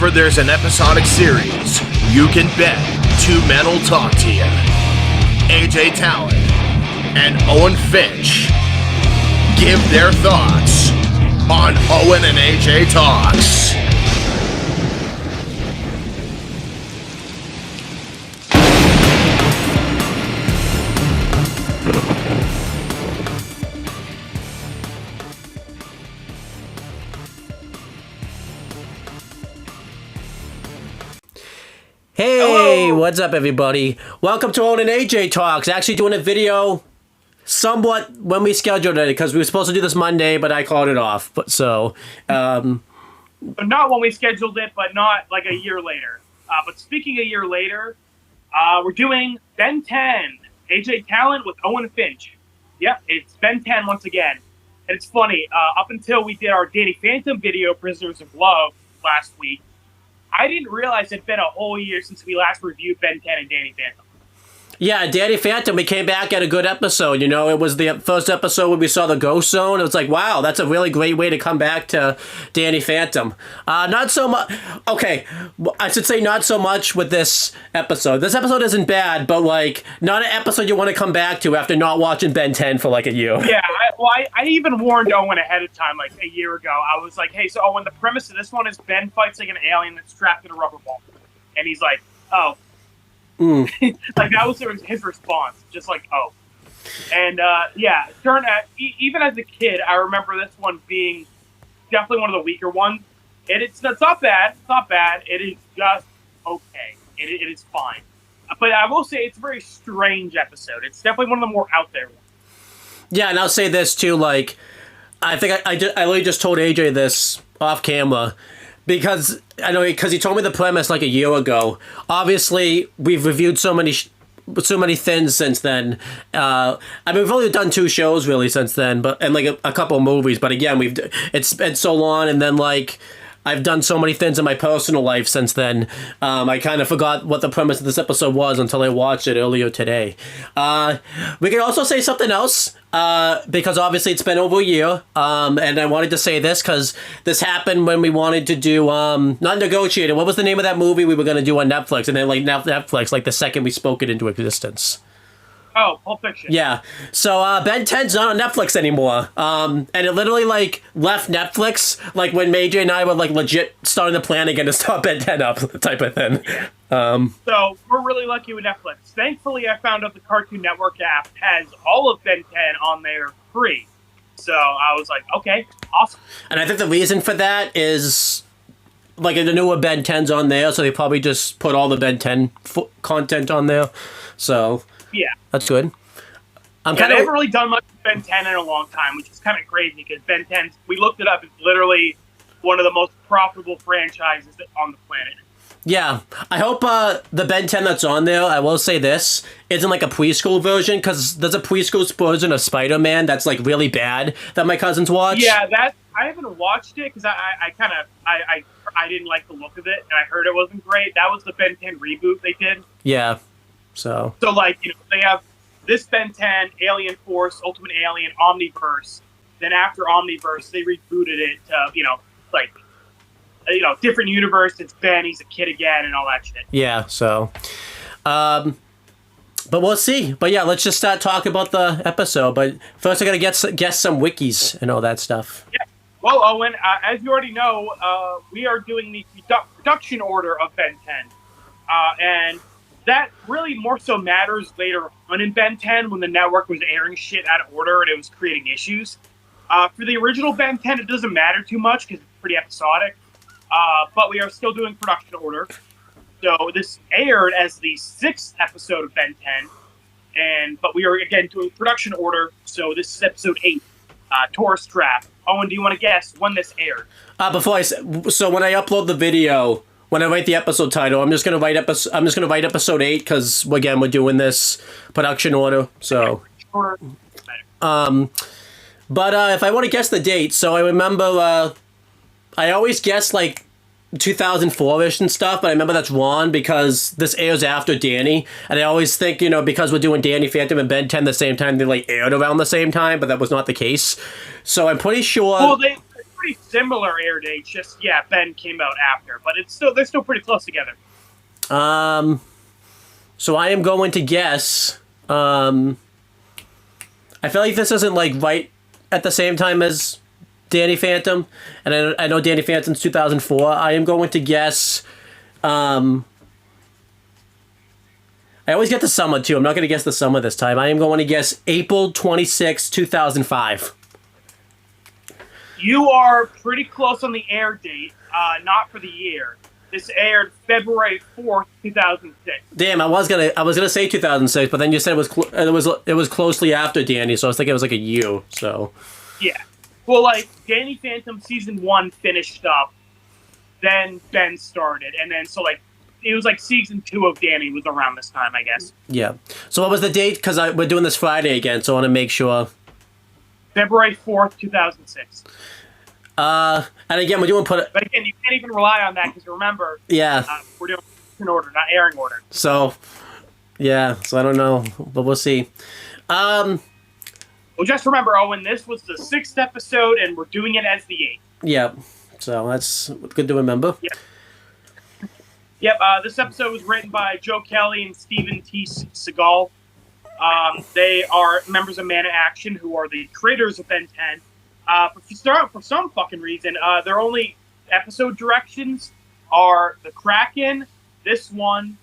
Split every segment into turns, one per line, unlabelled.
whenever there's an episodic series, you can bet two men will talk to you. AJ Talon and Owen Finch give their thoughts on Owen and AJ Talks.
Hey, what's up, everybody? Welcome to Owen and AJ Talks. Actually doing a video somewhat when we scheduled it, because we were supposed to do this Monday, but I called it off. But so,
But not when we scheduled it, but not like a year later. But speaking a year later, we're doing Ben 10, AJ Talon with Owen Finch. Yep, it's Ben 10 once again. And it's funny, up until we did our Danny Phantom video, Prisoners of Love, last week, I didn't realize it'd been a whole year since we last reviewed Ben 10 and Danny Phantom.
yeah, Danny Phantom, we came back at a good episode. You know, it was the first episode when we saw the Ghost Zone. It was like, wow, that's a really great way to come back to Danny Phantom. Not so much. Okay, I should say not so much with this episode. This episode isn't bad, but like, not an episode you want to come back to after not watching Ben 10 for like a year.
Yeah, I even warned Owen ahead of time, like a year ago. I was like, hey, so Owen, the premise of this one is Ben fights like an alien that's trapped in a rubber ball. And he's like, oh. Like, that was his response, just like, oh. And, yeah, even as a kid, I remember this one being definitely one of the weaker ones. It's not bad. It's not bad. It is just okay. It is fine. But I will say it's a very strange episode. It's definitely one of the more out there ones.
Yeah, and I'll say this too, like, I think I literally just told AJ this off camera, because he told me the premise like a year ago. Obviously, we've reviewed so many things since then. I mean, we've only done 2 shows really since then, and like a couple of movies. But again, it's been so long, and then like I've done so many things in my personal life since then. I kind of forgot what the premise of this episode was until I watched it earlier today. We can also say something else, because obviously it's been over a year, and I wanted to say this because this happened when we wanted to do, not Negotiated, what was the name of that movie we were going to do on Netflix, and then like Netflix, like the second we spoke it into existence.
Oh, Pulp Fiction.
Yeah. So Ben 10's not on Netflix anymore. And it literally like left Netflix like when Major and I were like legit starting to plan again to start Ben 10 up type of thing.
So we're really lucky with Netflix. Thankfully, I found out the Cartoon Network app has all of Ben 10 on there free. So I was like, okay, awesome.
And I think the reason for that is like the newer Ben 10's on there, so they probably just put all the Ben 10 content on there. So
yeah,
that's good.
They haven't really done much with Ben 10 in a long time, which is kind of crazy because Ben 10, we looked it up, it's literally one of the most profitable franchises on the planet.
Yeah, I hope the Ben 10 that's on there, I will say this, isn't like a preschool version, because there's a preschool version of Spider-Man that's like really bad that my cousins watch.
Yeah, I haven't watched it because I didn't like the look of it, and I heard it wasn't great. That was the Ben 10 reboot they did.
Yeah, so
like, you know, they have this Ben 10, Alien Force, Ultimate Alien, Omniverse. Then after Omniverse, they rebooted it to, different universe. It's Ben, he's a kid again, and all that shit.
Yeah, so, but we'll see. But yeah, let's just start talking about the episode. But first, I gotta guess some wikis and all that stuff.
Yeah. Well, Owen, as you already know, we are doing the production order of Ben 10, and that really more so matters later on in Ben 10 when the network was airing shit out of order and it was creating issues. For the original Ben 10, it doesn't matter too much because it's pretty episodic. But we are still doing production order. So this aired as the 6th episode of Ben 10. But we are, again, doing production order. So this is episode 8, Tourist Trap. Owen, do you want to guess when this aired?
So when I upload the video, when I write the episode title, I'm just gonna write episode 8 because again we're doing this production order. So, but if I want to guess the date, so I remember I always guess like 2004-ish and stuff, but I remember that's wrong because this airs after Danny, and I always think, you know, because we're doing Danny Phantom and Ben 10 the same time, they like aired around the same time, but that was not the case. So I'm pretty sure.
Well, pretty similar air dates. Just Ben came out after, but they're still pretty close together.
So I am going to guess. I feel like this isn't like right at the same time as Danny Phantom, and I know Danny Phantom's 2004. I am going to guess. I always get the summer too. I'm not going to guess the summer this time. I am going to guess April 26, 2005.
You are pretty close on the air date, not for the year. This aired February 4th, 2006.
Damn, I was gonna say 2006, but then you said it was closely after Danny, so I was thinking it was like a year. So
yeah, well, like Danny Phantom season 1 finished up, then Ben started, and then so like it was like season 2 of Danny was around this time, I guess.
Yeah. So what was the date? Because we're doing this Friday again, so I want to make sure.
February 4th, 2006.
And again, we're doing
But again, you can't even rely on that because remember, we're doing in order, not airing order.
So, yeah. So I don't know, but we'll see.
Well, just remember, Owen, this was the 6th episode, and we're doing it as the 8th.
Yeah. So that's good to remember.
Yep. This episode was written by Joe Kelly and Stephen T. Seagal. They are members of Man of Action, who are the creators of Ben 10. For some fucking reason, their only episode directions are the Kraken, this one,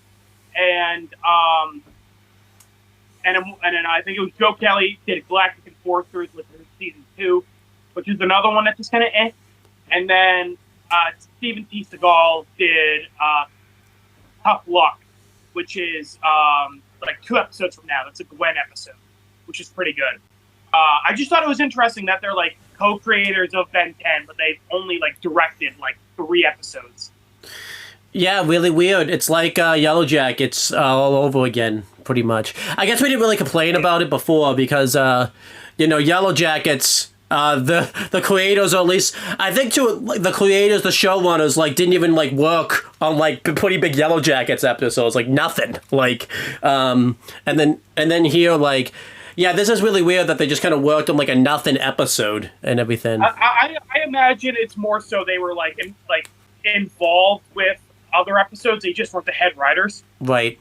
and then I think it was Joe Kelly did Galactic Enforcers with season 2, which is another one that's just kind of and then Stephen T. Seagal did Tough Luck, which is like 2 episodes from now. That's a Gwen episode, which is pretty good. I just thought it was interesting that they're like co-creators of Ben 10, but they've only like directed like 3 episodes.
Yeah, really weird. It's like Yellow Jackets all over again, pretty much. I guess we didn't really complain about it before because, Yellow Jackets, the creators, or at least I think the creators, the showrunners, like didn't even like work on like pretty big Yellow Jackets episodes, like nothing, like, and then here like. Yeah, this is really weird that they just kind of worked on like a nothing episode and everything.
I imagine it's more so they were like involved with other episodes. They just weren't the head writers.
Right.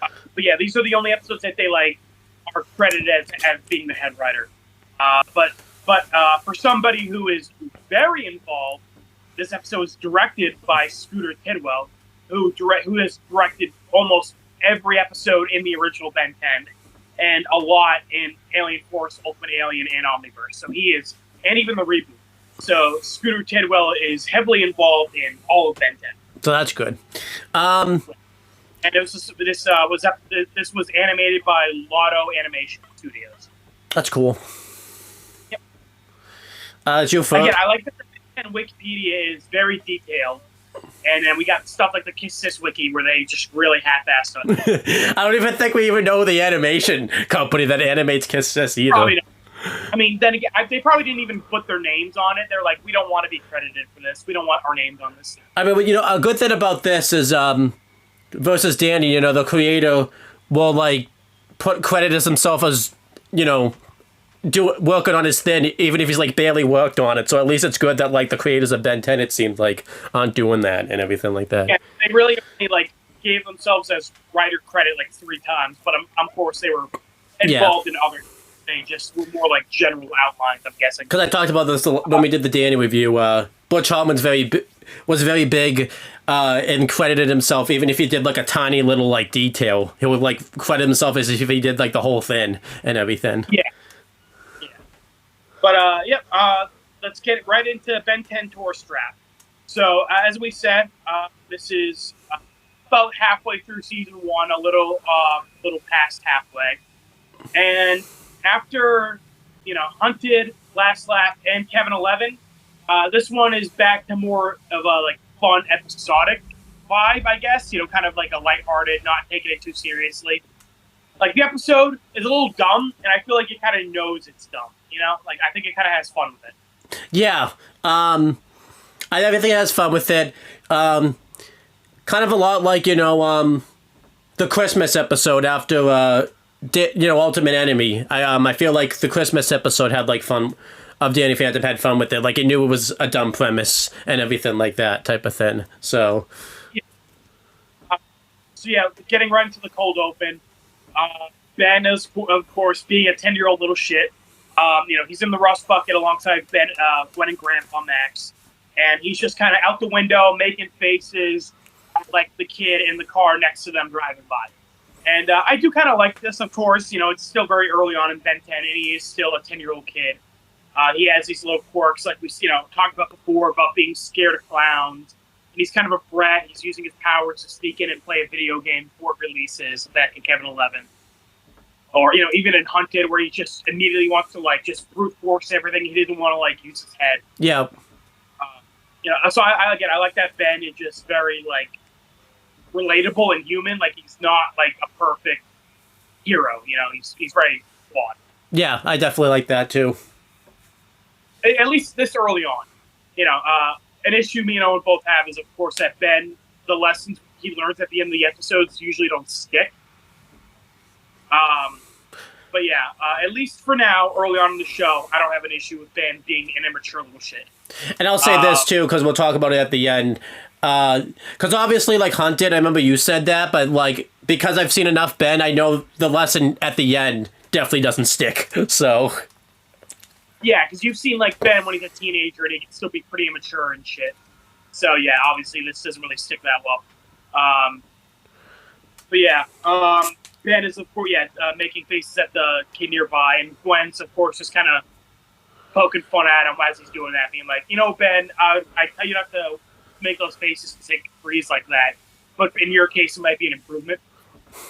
But yeah, these are the only episodes that they like are credited as being the head writer. But for somebody who is very involved, this episode is directed by Scooter Tidwell, who has directed almost every episode in the original Ben 10. And a lot in Alien Force, Ultimate Alien, and Omniverse. So he is, and even the reboot. So Scooter Tidwell is heavily involved in all of Ben 10.
So that's good.
And this was animated by Lotto Animation Studios.
That's cool.
Yep.
It's your phone.
Again, I like that the Ben 10 Wikipedia is very detailed. And then we got stuff like the Kiss Sis Wiki where they just really half-assed on it.
I don't even think we even know the animation company that animates Kiss Sis either.
Probably not. I mean, then again, they probably didn't even put their names on it. They're like, we don't want to be credited for this. We don't want our names on this.
I mean, a good thing about this is, versus Danny, the creator will, like, credit himself as, working on his thing, even if he's like barely worked on it. So at least it's good that like the creators of Ben 10, it seemed like, aren't doing that and everything like that.
Yeah, they really only like gave themselves as writer credit like 3 times, but of course they were involved in other. They just were more like general outlines, I'm guessing.
Because I talked about this when we did the Danny review. Butch Hartman's was very big and credited himself, even if he did like a tiny little like detail. He would like credit himself as if he did like the whole thing and everything.
Yeah. But, let's get right into Ben 10 Tour Strap. So, as we said, this is about halfway through Season 1, a little past halfway. And after, Hunted, Last Lap, and Kevin 11, this one is back to more of a, like, fun, episodic vibe, I guess. Kind of like a lighthearted, not taking it too seriously. Like, the episode is a little dumb, and I feel like it kind of knows it's dumb. Like, I think it kind of has fun with it.
Yeah. I think it has fun with it. Kind of a lot like, the Christmas episode after, Ultimate Enemy. I feel like the Christmas episode had, like, fun of Danny Phantom had fun with it. Like, he knew it was a dumb premise and everything like that type of thing. So,
getting right into the cold open. Ben is, of course, being a 10-year-old little shit. He's in the rust bucket alongside Gwen and Grandpa Max, and he's just kind of out the window making faces like the kid in the car next to them driving by. And I do kind of like this, of course. It's still very early on in Ben 10, and he is still a 10-year-old kid. He has these little quirks, like we talked about before, about being scared of clowns. And he's kind of a brat. He's using his powers to sneak in and play a video game before it releases back in Kevin 11. Or, even in Hunted, where he just immediately wants to, just brute force everything. He didn't want to, use his head.
Yeah.
So I like that Ben is just very, relatable and human. He's not, a perfect hero. He's very flawed.
Yeah, I definitely like that, too.
At least this early on. An issue me and Owen both have is, of course, that Ben, the lessons he learns at the end of the episodes usually don't stick. But at least for now, early on in the show, I don't have an issue with Ben being an immature little shit.
And I'll say this too, because we'll talk about it at the end. Because obviously, Hunted, I remember you said that, but because I've seen enough Ben, I know the lesson at the end definitely doesn't stick. So.
Yeah, because you've seen Ben when he's a teenager and he can still be pretty immature and shit. So obviously this doesn't really stick that well. Ben is, of course, making faces at the kid nearby, and Gwen's, of course, just kind of poking fun at him as he's doing that, being like, Ben, I tell you not to make those faces and take freeze like that, but in your case, it might be an improvement.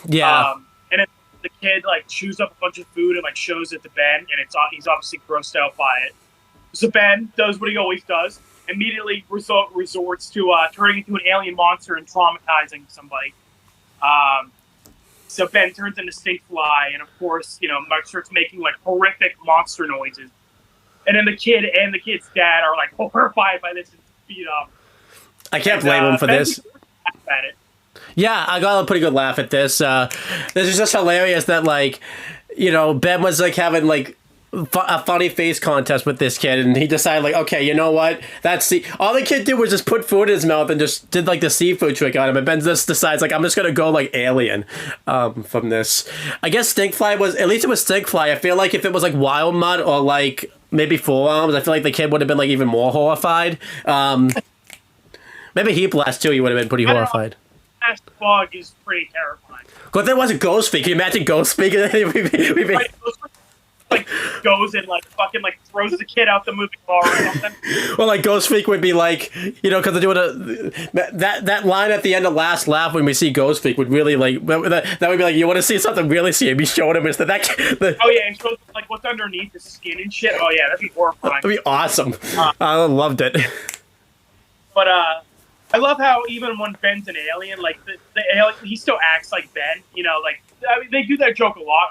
Yeah.
And then the kid, chews up a bunch of food and, shows it to Ben, and he's obviously grossed out by it. So Ben does what he always does, immediately resorts to turning into an alien monster and traumatizing somebody. So Ben turns into Stinkfly, and of course, Mike starts making horrific monster noises. And then the kid and the kid's dad are horrified by this and speed up.
I can't blame him for this.
At it.
Yeah, I got a pretty good laugh at this. This is just hilarious that Ben was having a funny face contest with this kid, and he decided okay, you know what? All the kid did was just put food in his mouth and just did the seafood trick on him, and Ben just decides I'm just gonna go alien from this. I guess Stinkfly was, at least it was Stinkfly. I feel like if it was Wild Mud or maybe Forearms, I feel like the kid would have been even more horrified. Maybe Heat Blast too. He would have been pretty horrified.
Last Bug is pretty terrifying.
But there wasn't Ghost Feet. Can you imagine Ghost Feet?
Goes and fucking throws the kid out the movie bar or something.
Well, Ghost Freak would be because they're doing that line at the end of Last Laugh when we see Ghost Freak would really that would be you want to see something really scary? Be showing him instead
oh yeah, and shows what's underneath the skin and shit. Oh yeah, that'd be horrifying.
That'd be awesome. I loved it.
But I love how even when Ben's an alien, the alien, he still acts like Ben. They do that joke a lot.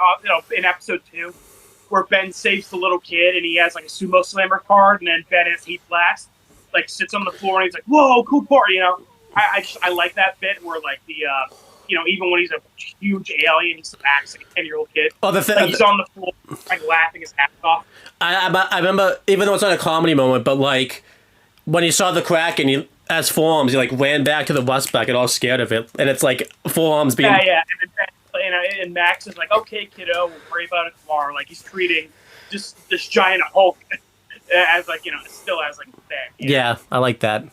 In episode 2. Where Ben saves the little kid and he has a sumo slammer card, and then Ben has Heat Blast, sits on the floor and he's like, "Whoa, cool part!" I like that bit where even when he's a huge alien, he still acts like a 10-year-old kid.
Oh,
he's on the floor laughing his ass off.
I remember, even though it's not a comedy moment, but when he saw the crack and he as Forearms, he ran back to the bus bucket all scared of it, and it's Forearms being
and Ben, and Max is "Okay, kiddo, we'll worry about it tomorrow." He's treating just this giant Hulk as still as Ben.
Yeah, I like that.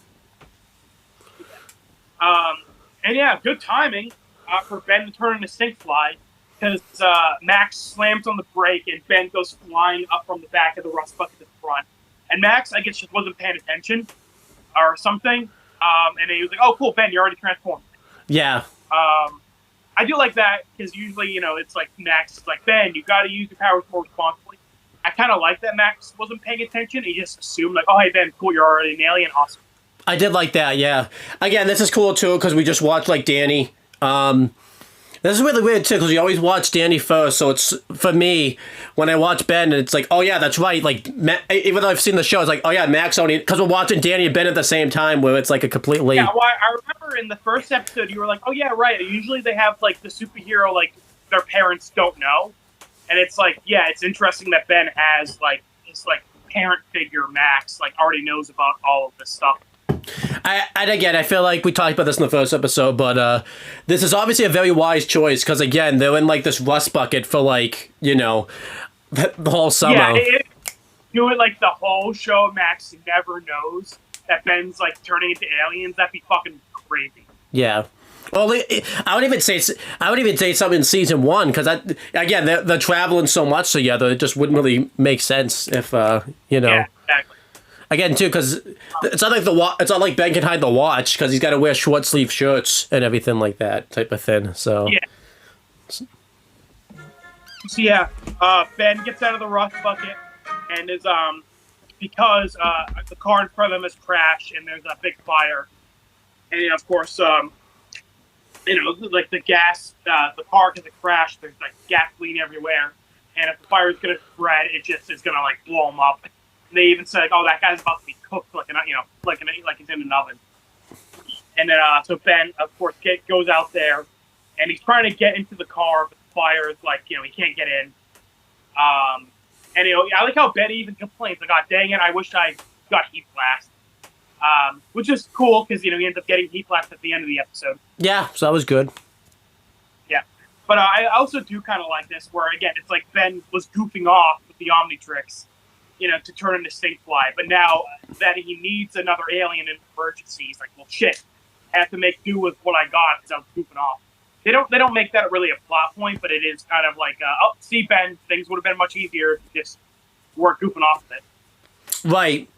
And good timing for Ben to turn into Stinkfly, because Max slams on the brake and Ben goes flying up from the back of the rust bucket to the front. And Max, I guess, just wasn't paying attention or something. And he was like, "Oh, cool, Ben, you're already transformed."
Yeah.
I do like that, because usually, it's Max is Ben, you got to use your powers more responsibly. I kind of like that Max wasn't paying attention. He just assumed, "Oh, hey, Ben, cool, you're already an alien, awesome."
I did like that, yeah. Again, this is cool, too, because we just watched, Danny. This is really weird, too, because we always watch Danny first, so it's, for me, when I watch Ben, it's oh, yeah, that's right, even though I've seen the show, it's oh, yeah, Max only, because we're watching Danny and Ben at the same time, where it's a completely...
Yeah, well, I remember in the first episode, you were "Oh, yeah, right, usually they have, the superhero, their parents don't know," and it's yeah, it's interesting that Ben has, his parent figure, Max, like already knows about all of this stuff.
And again, I feel like we talked about this in the first episode, but this is obviously a very wise choice because again, they're in like this rust bucket for like the whole summer.
Yeah, do it like the whole show. Max never knows that Ben's like turning into aliens. That'd be fucking crazy.
Yeah. Well, I would even say something in season 1 because again they're traveling so much together. It just wouldn't really make sense if
Yeah, exactly.
Again, too, because it's not like Ben can hide the watch because he's got to wear short sleeve shirts and everything like that type of thing. So
yeah. So yeah, Ben gets out of the rust bucket and is because the car in front of him has crashed and there's a big fire, and of course like the gas, the car has crashed. There's like gasoline everywhere, and if the fire is gonna spread, it just is gonna like blow him up. And they even said like, "Oh, that guy's about to be cooked like like he's in an oven." And then so Ben, of course, goes out there, and he's trying to get into the car, but the fire is like he can't get in. And I like how Ben even complains like, "God dang it, I wish I got heat blast." Which is cool because he ends up getting heat blast at the end of the episode.
yeah, so that was good.
Yeah, but I also do kind of like this, where again it's like Ben was goofing off with the Omnitrix, to turn into Stinkfly, but now that he needs another alien in emergency, he's like, well, shit, I have to make do with what I got because I was goofing off. They don't make that really a plot point, but it is kind of like, see, Ben, things would have been much easier if you just weren't goofing off with it.
Right.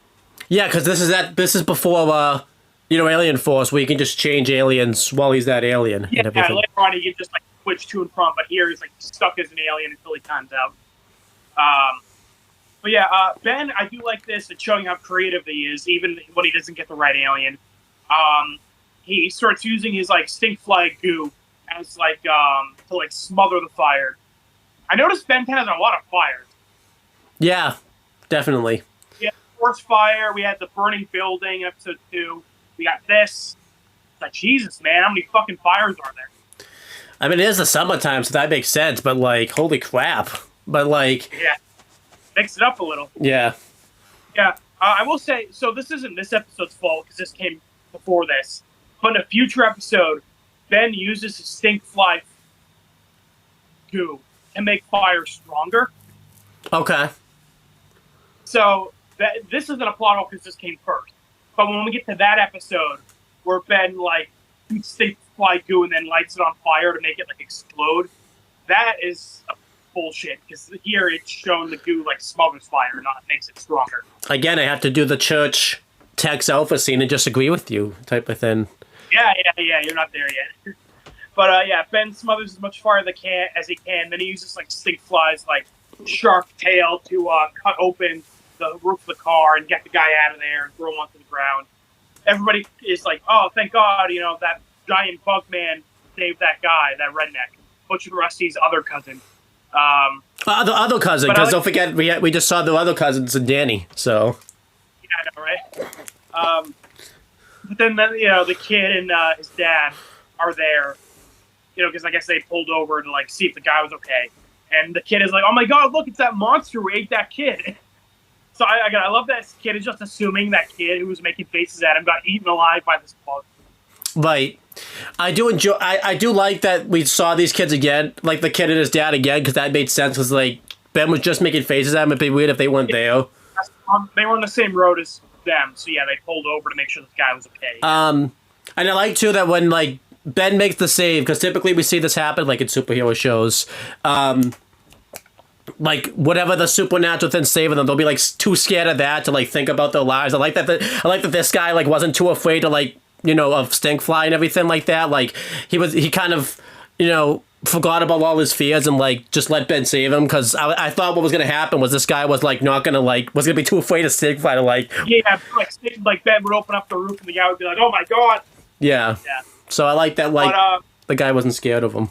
Yeah, because this is before Alien Force, where you can just change aliens while he's that alien.
Yeah,
and everything.
later on he can just like switch to and from, but here he's like stuck as an alien until he times out. But yeah, Ben, I do like this. It's showing how creative he is, even when he doesn't get the right alien. He starts using his like Stinkfly goo as like to like smother the fire. I noticed Ben 10 has a lot of fires.
Yeah, definitely.
Yeah, forest fire. We had the burning building in episode 2. We got this. It's like, Jesus, man, how many fucking fires are there?
I mean, it is the summertime, so that makes sense. But like, holy crap! But like,
yeah, mix it up a little.
Yeah.
Yeah, I will say, so this isn't this episode's fault because this came before this, but in a future episode, Ben uses his Stinkfly goo to make fire stronger.
Okay.
So this isn't a plot hole because this came first. But when we get to that episode where Ben like shoots Stinkfly goo and then lights it on fire to make it like explode, that is a bullshit because here it's showing the goo like smothers fire, not makes it stronger.
Again, I have to do the church Tex Alpha scene and just agree with you type of thing.
Yeah, you're not there yet. But yeah, Ben smothers as much fire as he can. Then he uses like Stinkfly's like sharp tail to cut open the roof of the car and get the guy out of there and throw him onto the ground. Everybody is like, "Oh, thank God! That giant bug man saved that guy, that redneck, Butcher Rusty's other cousin."
The other cousin, because don't forget we just saw the other cousins and Danny. So.
Yeah, I know, right? But then the kid and his dad are there, because I guess they pulled over to like see if the guy was okay. And the kid is like, "Oh my God, look, it's that monster who ate that kid." So I love that kid is just assuming that kid who was making faces at him got eaten alive by this bug.
Right. I do enjoy. I do like that we saw these kids again, like the kid and his dad again, because that made sense. Because like Ben was just making faces at him. It'd be weird if they weren't there.
They were on the same road as them, so yeah, they pulled over to make sure this guy was okay.
And I like too that when like Ben makes the save, because typically we see this happen like in superhero shows. Like whatever the supernatural thing saving them, they'll be like too scared of that to like think about their lives. I like that this guy like wasn't too afraid to like of Stinkfly and everything like that. Like he kind of forgot about all his fears and like just let Ben save him, because I thought what was gonna happen was this guy was like not gonna was gonna be too afraid of Stinkfly to like
like Ben would open up the roof and the guy would be like, "Oh my God."
Yeah. So I like that the guy wasn't scared of him.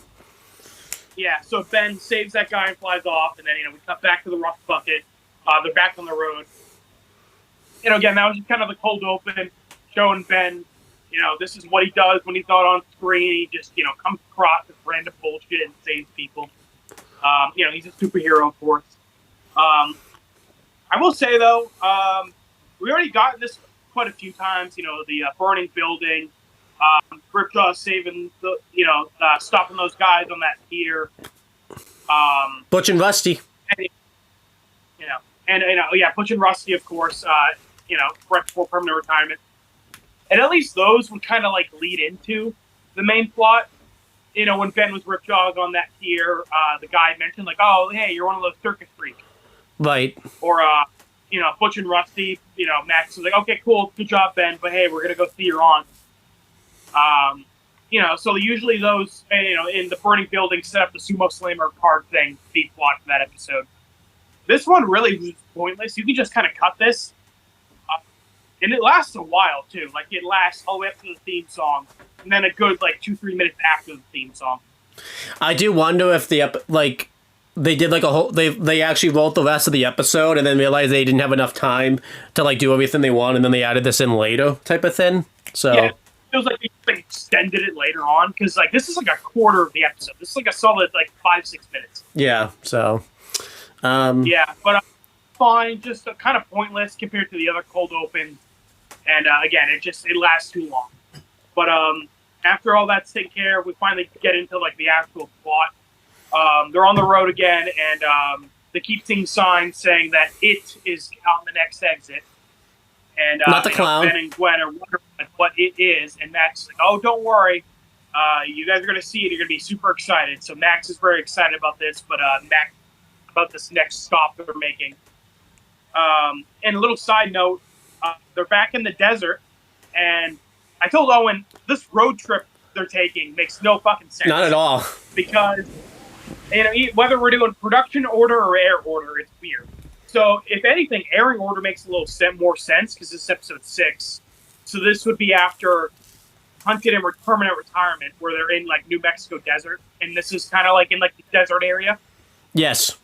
Yeah, so Ben saves that guy and flies off, and then we cut back to the rust bucket. They're back on the road. Again, that was just kind of the cold open, showing Ben, this is what he does when he's not on screen. He just, comes across with random bullshit and saves people. He's a superhero, of course. I will say though, we already gotten this quite a few times. You know, the burning building, Ripjaw saving the, stopping those guys on that pier.
Butch and Rusty.
Butch and Rusty, of course. Right before permanent retirement, and at least those would kind of like lead into the main plot. You know, when Ben was Ripjaw on that pier, the guy mentioned like, "Oh, hey, you're one of those circus freaks."
Right.
Or, Butch and Rusty, Max was like, okay, cool, good job, Ben, but hey, we're going to go see your aunt. So usually those, in the burning building set up the sumo slammer card thing, the plot for that episode. This one really was pointless. You can just kind of cut this. And it lasts a while, too. Like, it lasts all the way up to the theme song, and then a good, 2-3 minutes after the theme song.
I do wonder if they did like a whole they actually wrote the rest of the episode and then realized they didn't have enough time to like do everything they want, and then they added this in later type of thing. So
yeah, it feels like they extended it later on, because like this is like a quarter of the episode. This is like a solid 5-6 minutes.
Yeah. So
but fine, just kind of pointless compared to the other cold opens, and again it lasts too long. But after all that's taken care of, we finally get into like the actual plot. They're on the road again, and they keep seeing signs saying that it is on the next exit. And
not the clown.
Ben and Gwen are wondering what it is, and Max is like, "Oh, don't worry, you guys are going to see it. You're going to be super excited." So Max is very excited about this, but Max about this next stop they're making. And a little side note, they're back in the desert, and I told Owen this road trip they're taking makes no fucking sense.
Not at all.
Because whether we're doing production order or air order, it's weird. So, if anything, airing order makes a little more sense because this is episode 6. So this would be after Hunted and Permanent Retirement, where they're in like New Mexico desert, and this is kind of like in like the desert area.
Yes.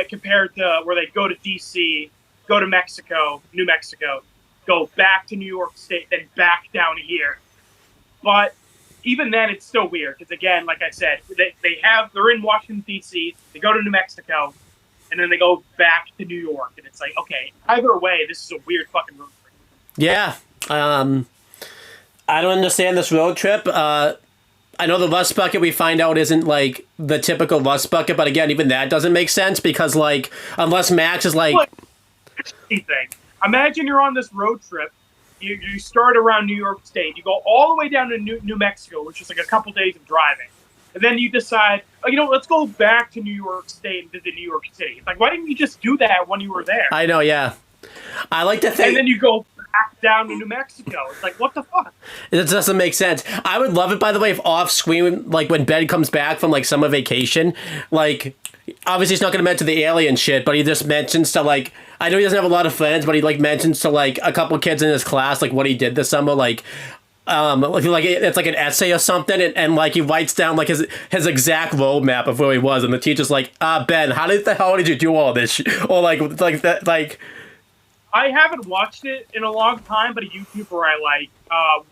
Compared to where they go to DC, go to Mexico, New Mexico, go back to New York State, then back down here. But even then, it's still weird because, again, like I said, they're in Washington D.C. They go to New Mexico, and then they go back to New York, and it's like, okay, either way, this is a weird fucking road trip.
Yeah, I don't understand this road trip. I know the rust bucket we find out isn't like the typical rust bucket, but again, even that doesn't make sense because, like, unless Max is like,
thing. Imagine you're on this road trip. You start around New York State. You go all the way down to New Mexico, which is like a couple days of driving. And then you decide, let's go back to New York State and visit New York City. It's like, why didn't you just do that when you were there?
I know, yeah. I like to think...
And then you go back down to New Mexico. It's like, what the fuck?
It doesn't make sense. I would love it, by the way, if off-screen, like, when Ben comes back from, like, summer vacation, like... Obviously, he's not going to mention the alien shit, but he just mentions to, like... I know he doesn't have a lot of friends, but he, like, mentions to, like, a couple kids in his class, like, what he did this summer, like it's like an essay or something, and like, he writes down, like, his exact roadmap of where he was, and the teacher's like, Ben, how the hell did you do all this shit? Or, like that, like...
I haven't watched it in a long time, but a YouTuber I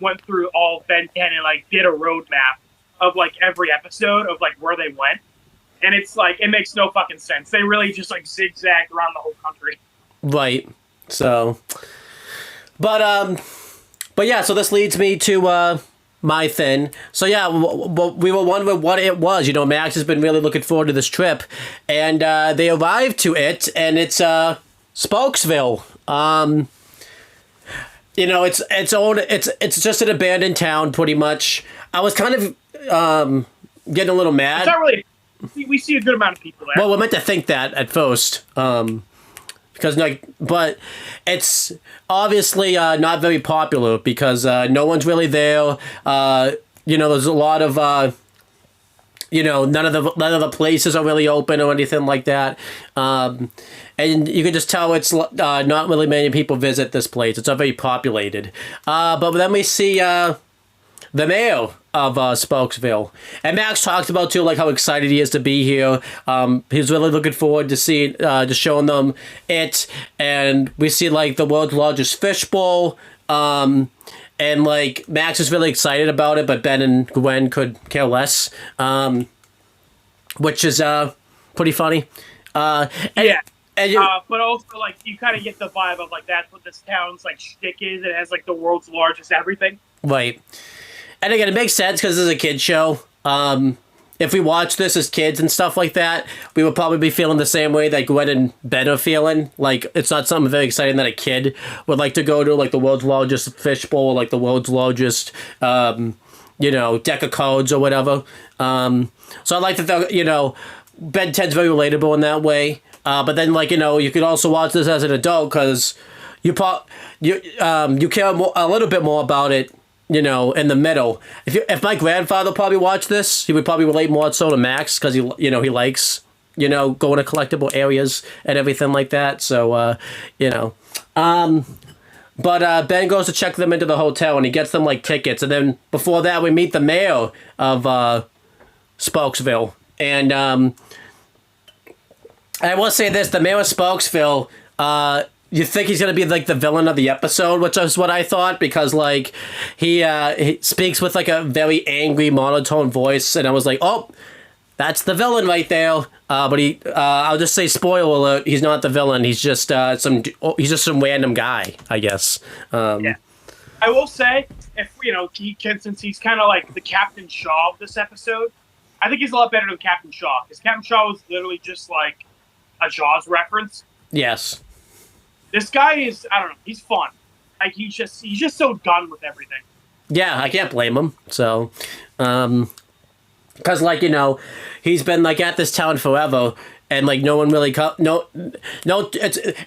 went through all Ben 10 and, like, did a roadmap of, like, every episode of, like, where they went. And it's like, it makes no fucking sense. They really just like zigzagged around the whole country.
Right. So, but yeah, so this leads me to my thing. So yeah, we were wondering what it was. Max has been really looking forward to this trip, and they arrived to it, and it's Spokesville. It's just an abandoned town, pretty much. I was kind of getting a little mad.
It's not really. We see a good amount of people there.
Well, we're meant to think that at first, because but it's obviously not very popular because no one's really there. There's a lot of none of the places are really open or anything like that. And you can just tell it's not really many people visit this place. It's not very populated. But then we see the mayor of Spokesville. And Max talked about, too, like, how excited he is to be here. He's really looking forward to seeing, to showing them it. And we see, like, the world's largest fishbowl. And, like, Max is really excited about it, but Ben and Gwen could care less. Which is pretty funny. And,
Yeah.
and you,
But also, like, you kind of get the vibe of, like, that's what this town's, like, shtick is. It has, like, the world's largest everything.
right. And again, it makes sense because this is a kid show. If we watch this as kids and stuff like that, we would probably be feeling the same way that Gwen and Ben are feeling. Like, it's not something very exciting that a kid would like to go to, like the world's largest fishbowl, or like the world's largest, deck of cards or whatever. So I like that, Ben 10's very relatable in that way. But then, like, you could also watch this as an adult because you care a little bit more about it, in the middle. If my grandfather probably watched this, he would probably relate more so to Max because he likes, going to collectible areas and everything like that. So, But Ben goes to check them into the hotel and he gets them like tickets. And then before that, we meet the mayor of Spokesville. And I will say this: the mayor of Spokesville. You think he's gonna be like the villain of the episode, which is what I thought, because like he speaks with like a very angry monotone voice, and I was like, oh, that's the villain right there. But I'll just say, spoiler alert: he's not the villain. He's just some random guy, I guess.
Yeah, I will say, since he's kind of like the Captain Shaw of this episode, I think he's a lot better than Captain Shaw, because Captain Shaw was literally just like a Jaws reference.
Yes.
This guy is, I don't know, he's fun. Like, he's just so done with everything.
Yeah, I can't blame him. So, because like, he's been like at this town forever, and like no one really and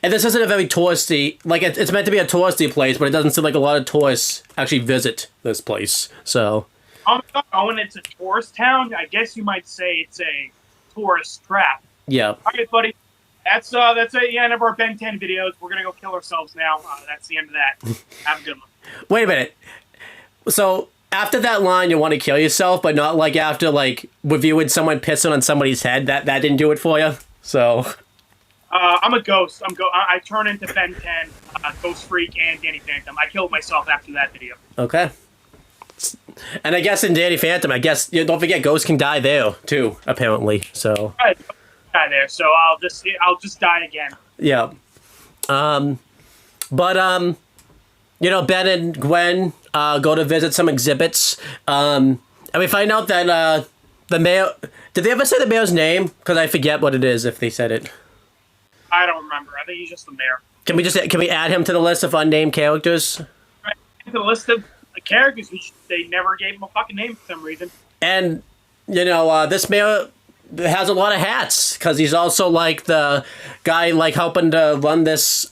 this isn't a very touristy, like it's meant to be a touristy place, but it doesn't seem like a lot of tourists actually visit this place. So,
oh my God, Owen, it's a tourist town. I guess you might say it's a tourist trap.
Yeah.
All right, buddy. That's the end of our Ben 10 videos. We're gonna go kill ourselves now. That's the end of that. Have a good one.
Wait a minute. So after that line, you want to kill yourself, but not like after like reviewing someone pissing on somebody's head. That didn't do it for you. So.
I'm a ghost. I turn into Ben 10, Ghost Freak, and Danny Phantom. I killed myself after that video.
Okay. And I guess in Danny Phantom, don't forget Ghost can die there too. Apparently, so.
Right. There, so I'll just die again.
Yeah. Ben and Gwen go to visit some exhibits. And we find out that the mayor. Did they ever say the mayor's name? Because I forget what it is if they said it.
I don't remember. I think he's just the mayor.
Can we add him to the list of unnamed characters?
Right. To the list of characters, they never gave him a fucking name for some reason.
And this mayor has a lot of hats because he's also like the guy like helping to run this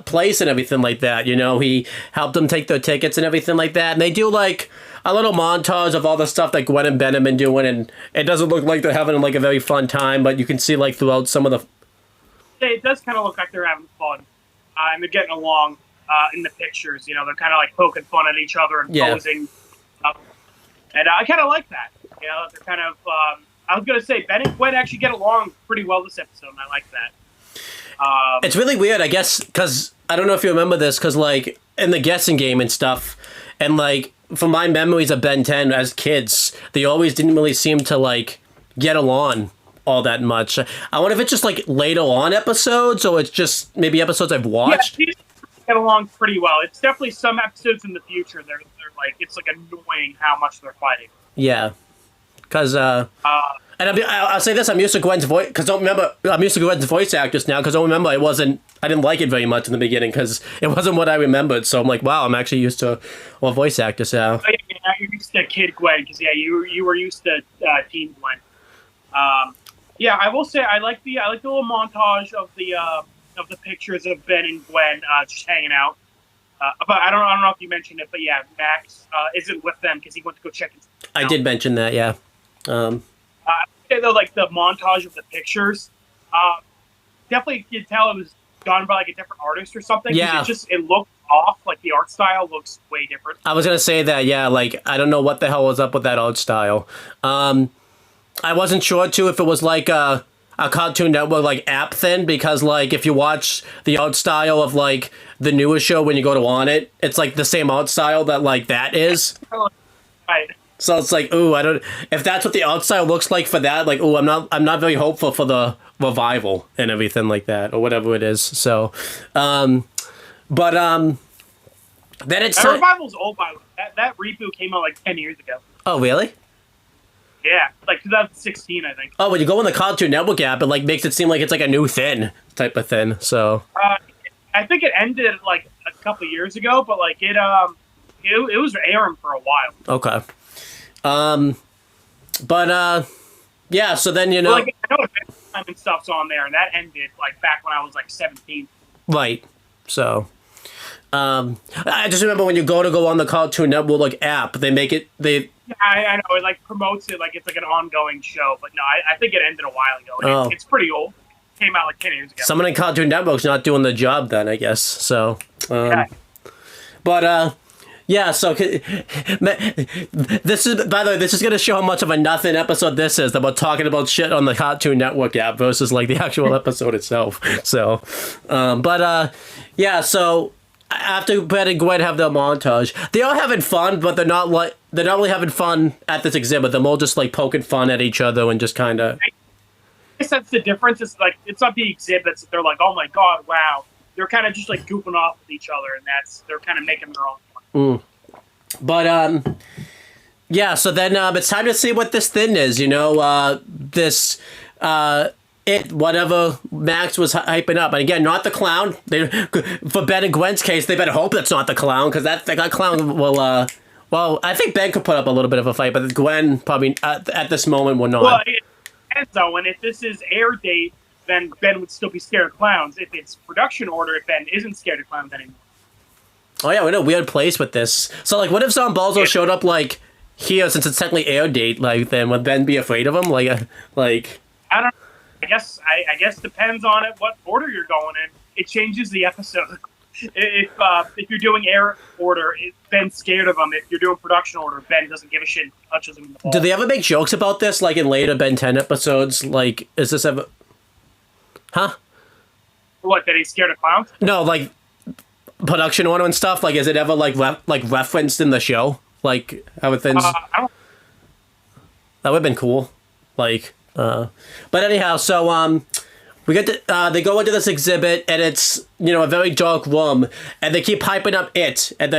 place and everything like that. He helped them take their tickets and everything like that. And they do like a little montage of all the stuff that Gwen and Ben have been doing, and it doesn't look like they're having like a very fun time, but you can see like throughout some of the.
It does kind of look like they're having fun, and they're getting along in the pictures. They're kind of like poking fun at each other and posing, and I kind of like that. They're kind of. I was going to say, Ben and Gwen actually get along pretty well this episode, and I like that.
It's really weird, I guess, because I don't know if you remember this, because, like, in the guessing game and stuff, and, like, from my memories of Ben 10 as kids, they always didn't really seem to, like, get along all that much. I wonder if it's just, like, later on episodes, or it's just maybe episodes I've watched.
Yeah, they get along pretty well. It's definitely some episodes in the future, they're like, it's, like, annoying how much they're fighting.
Yeah. Because, and I'll say this, I'm used to Gwen's voice, because I'm used to Gwen's voice actress now, because I remember I didn't like it very much in the beginning, because it wasn't what I remembered, so I'm like, wow, I'm actually used to a voice actress now.
Oh, yeah, you're used to Kid Gwen, because, you were used to Teen Gwen. I will say, I like the little montage of the pictures of Ben and Gwen just hanging out. But I don't know if you mentioned it, but yeah, Max isn't with them, because he went to go check his account.
I did mention that, yeah.
Though, like the montage of the pictures, definitely you could tell it was done by like a different artist or something.
Yeah,
it looked off. Like the art style looks way different.
I was gonna say that. Yeah, like I don't know what the hell was up with that art style. I wasn't sure too if it was like a Cartoon Network like app thing, because like if you watch the art style of like the newest show when you go to on it, it's like the same art style that like that is.
Right.
So it's like, ooh, I don't. If that's what the outside looks like for that, like, ooh, I'm not very hopeful for the revival and everything like that, or whatever it is. So, but then it's
that revival's old, by the way. That reboot came out like 10 years ago.
Oh, really?
Yeah, like 2016, I think.
Oh, when you go on the Cartoon Network app, it like makes it seem like it's like a new thing type of thing. So,
I think it ended like a couple years ago, but like it was airing for a while.
Okay. Yeah, so then,
Well, like, I know Time and stuff's on there, and that ended like back when I was like 17.
Right. So, I just remember when you go on the Cartoon Network like app, they make it,
Yeah, I know, it like promotes it like it's like an ongoing show, but no, I think it ended a while ago. And it's pretty old. It came out like 10 years ago.
Someone in Cartoon Network's not doing the job then, I guess. So,
Yeah.
but, yeah, so this is, by the way, this is going to show how much of a nothing episode this is about talking about shit on the Cartoon Network app versus like the actual episode itself. So, yeah, so after Ben and Gwen have their montage, they are having fun, but they're not really having fun at this exhibit. They're more just like poking fun at each other and just kind of.
I guess that's the difference. It's like, it's not the exhibits that they're like, oh my god, wow. They're kind of just like goofing off with each other, and they're kind of making their own fun.
But yeah, so then it's time to see what this thing is, this whatever Max was hyping up. And again, not the clown. For Ben and Gwen's case, they better hope it's not the clown, because that clown will well, I think Ben could put up a little bit of a fight, but Gwen probably at this moment will not.
Well, it depends though, and if this is air date, then Ben would still be scared of clowns. If it's production order, Ben isn't scared of clowns anymore.
Oh yeah, we're in a weird place with this. So like, what if Zombalzo showed up like here, since it's technically air date? Like, then would Ben be afraid of him? Like
I don't know. I guess depends on it what order you're going in. It changes the episode. If you're doing air order, Ben's scared of him. If you're doing production order, Ben doesn't give a shit and touches him in the ball.
Do they ever make jokes about this, like in later Ben 10 episodes? Like, is this ever? Huh?
What? That he's scared of clowns?
No, like production order and stuff. Like, is it ever like referenced in the show? Like, how things?
I don't.
That would have been cool. Like, but anyhow, so we get to, they go into this exhibit, and it's a very dark room, and they keep hyping up it, and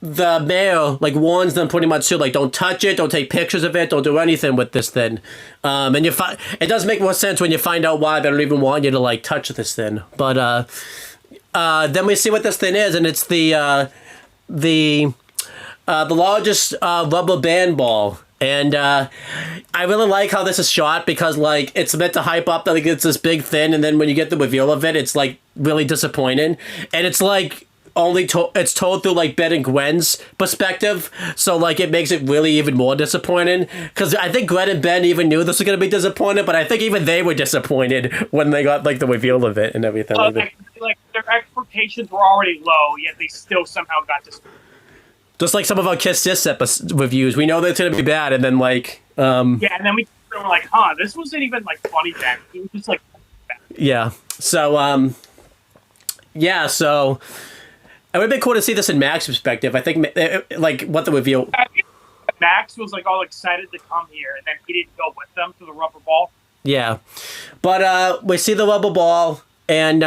the mayor like warns them pretty much too, like, don't touch it, don't take pictures of it, don't do anything with this thing. And it does make more sense when you find out why they don't even want you to like touch this thing. But then we see what this thing is, and it's the largest rubber band ball. And I really like how this is shot, because like it's meant to hype up that like it's this big thing, and then when you get the reveal of it, it's like really disappointing. And it's like it's told through like Ben and Gwen's perspective, so like it makes it really even more disappointing, because I think Gwen and Ben even knew this was gonna be disappointed, but I think even they were disappointed when they got like the reveal of it and everything.
Like their expectations were already low, yet they still somehow got disappointed.
Just like some of our Kiss This reviews, we know that it's gonna be bad, and then like
yeah, and then we were like, huh, this wasn't even like funny then. It was just like bad.
Yeah. So so it would have been cool to see this in Max's perspective. I think like what the reveal.
Max was like all excited to come here, and then he didn't go with them to the rubber ball.
Yeah, but we see the rubber ball, and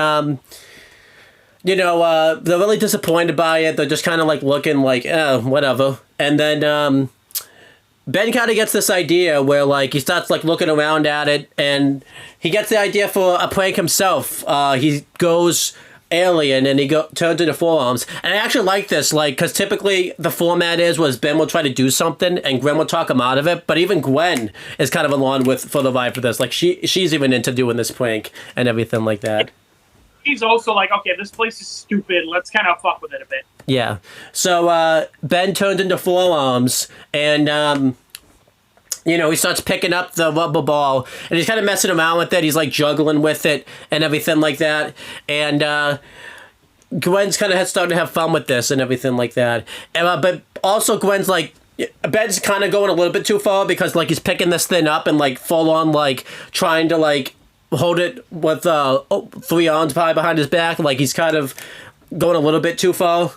they're really disappointed by it. They're just kind of like looking like, whatever. And then Ben kind of gets this idea where like he starts like looking around at it, and he gets the idea for a prank himself. He goes alien, and he turns into forearms. And I actually like this, like, because typically the format was Ben will try to do something and Gwen will talk him out of it, but even Gwen is kind of along for the vibe for this. Like, she's even into doing this prank and everything like that.
He's also like, okay, this place is stupid, let's kind of fuck with it a bit.
Yeah. So Ben turns into forearms, and he starts picking up the rubber ball, and he's kind of messing around with it. He's like juggling with it and everything like that. And Gwen's kind of starting to have fun with this and everything like that. And, but also Gwen's like, Ben's kind of going a little bit too far, because like he's picking this thing up and like full on like trying to like hold it with 3 arms probably behind his back. Like he's kind of going a little bit too far.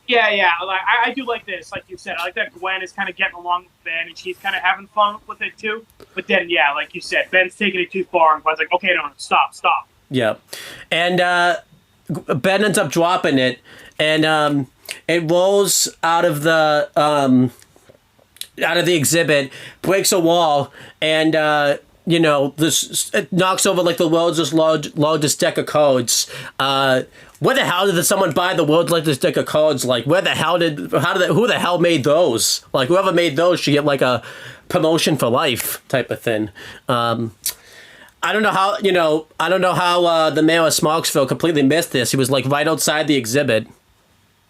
Yeah. Like I do like this, like you said. I like that Gwen is kind of getting along with Ben, and she's kind of having fun with it too. But then, yeah, like you said, Ben's taking it too far, and Gwen's like, okay, no, stop.
Yeah. And Ben ends up dropping it, and it rolls out of the exhibit, breaks a wall, and this it knocks over like the world's largest deck of cards. Where the hell did someone buy the world's largest deck of cards? Like, who the hell made those? Like, whoever made those should get like a promotion for life type of thing. I don't know how the mayor of Smarksville completely missed this. He was like right outside the exhibit.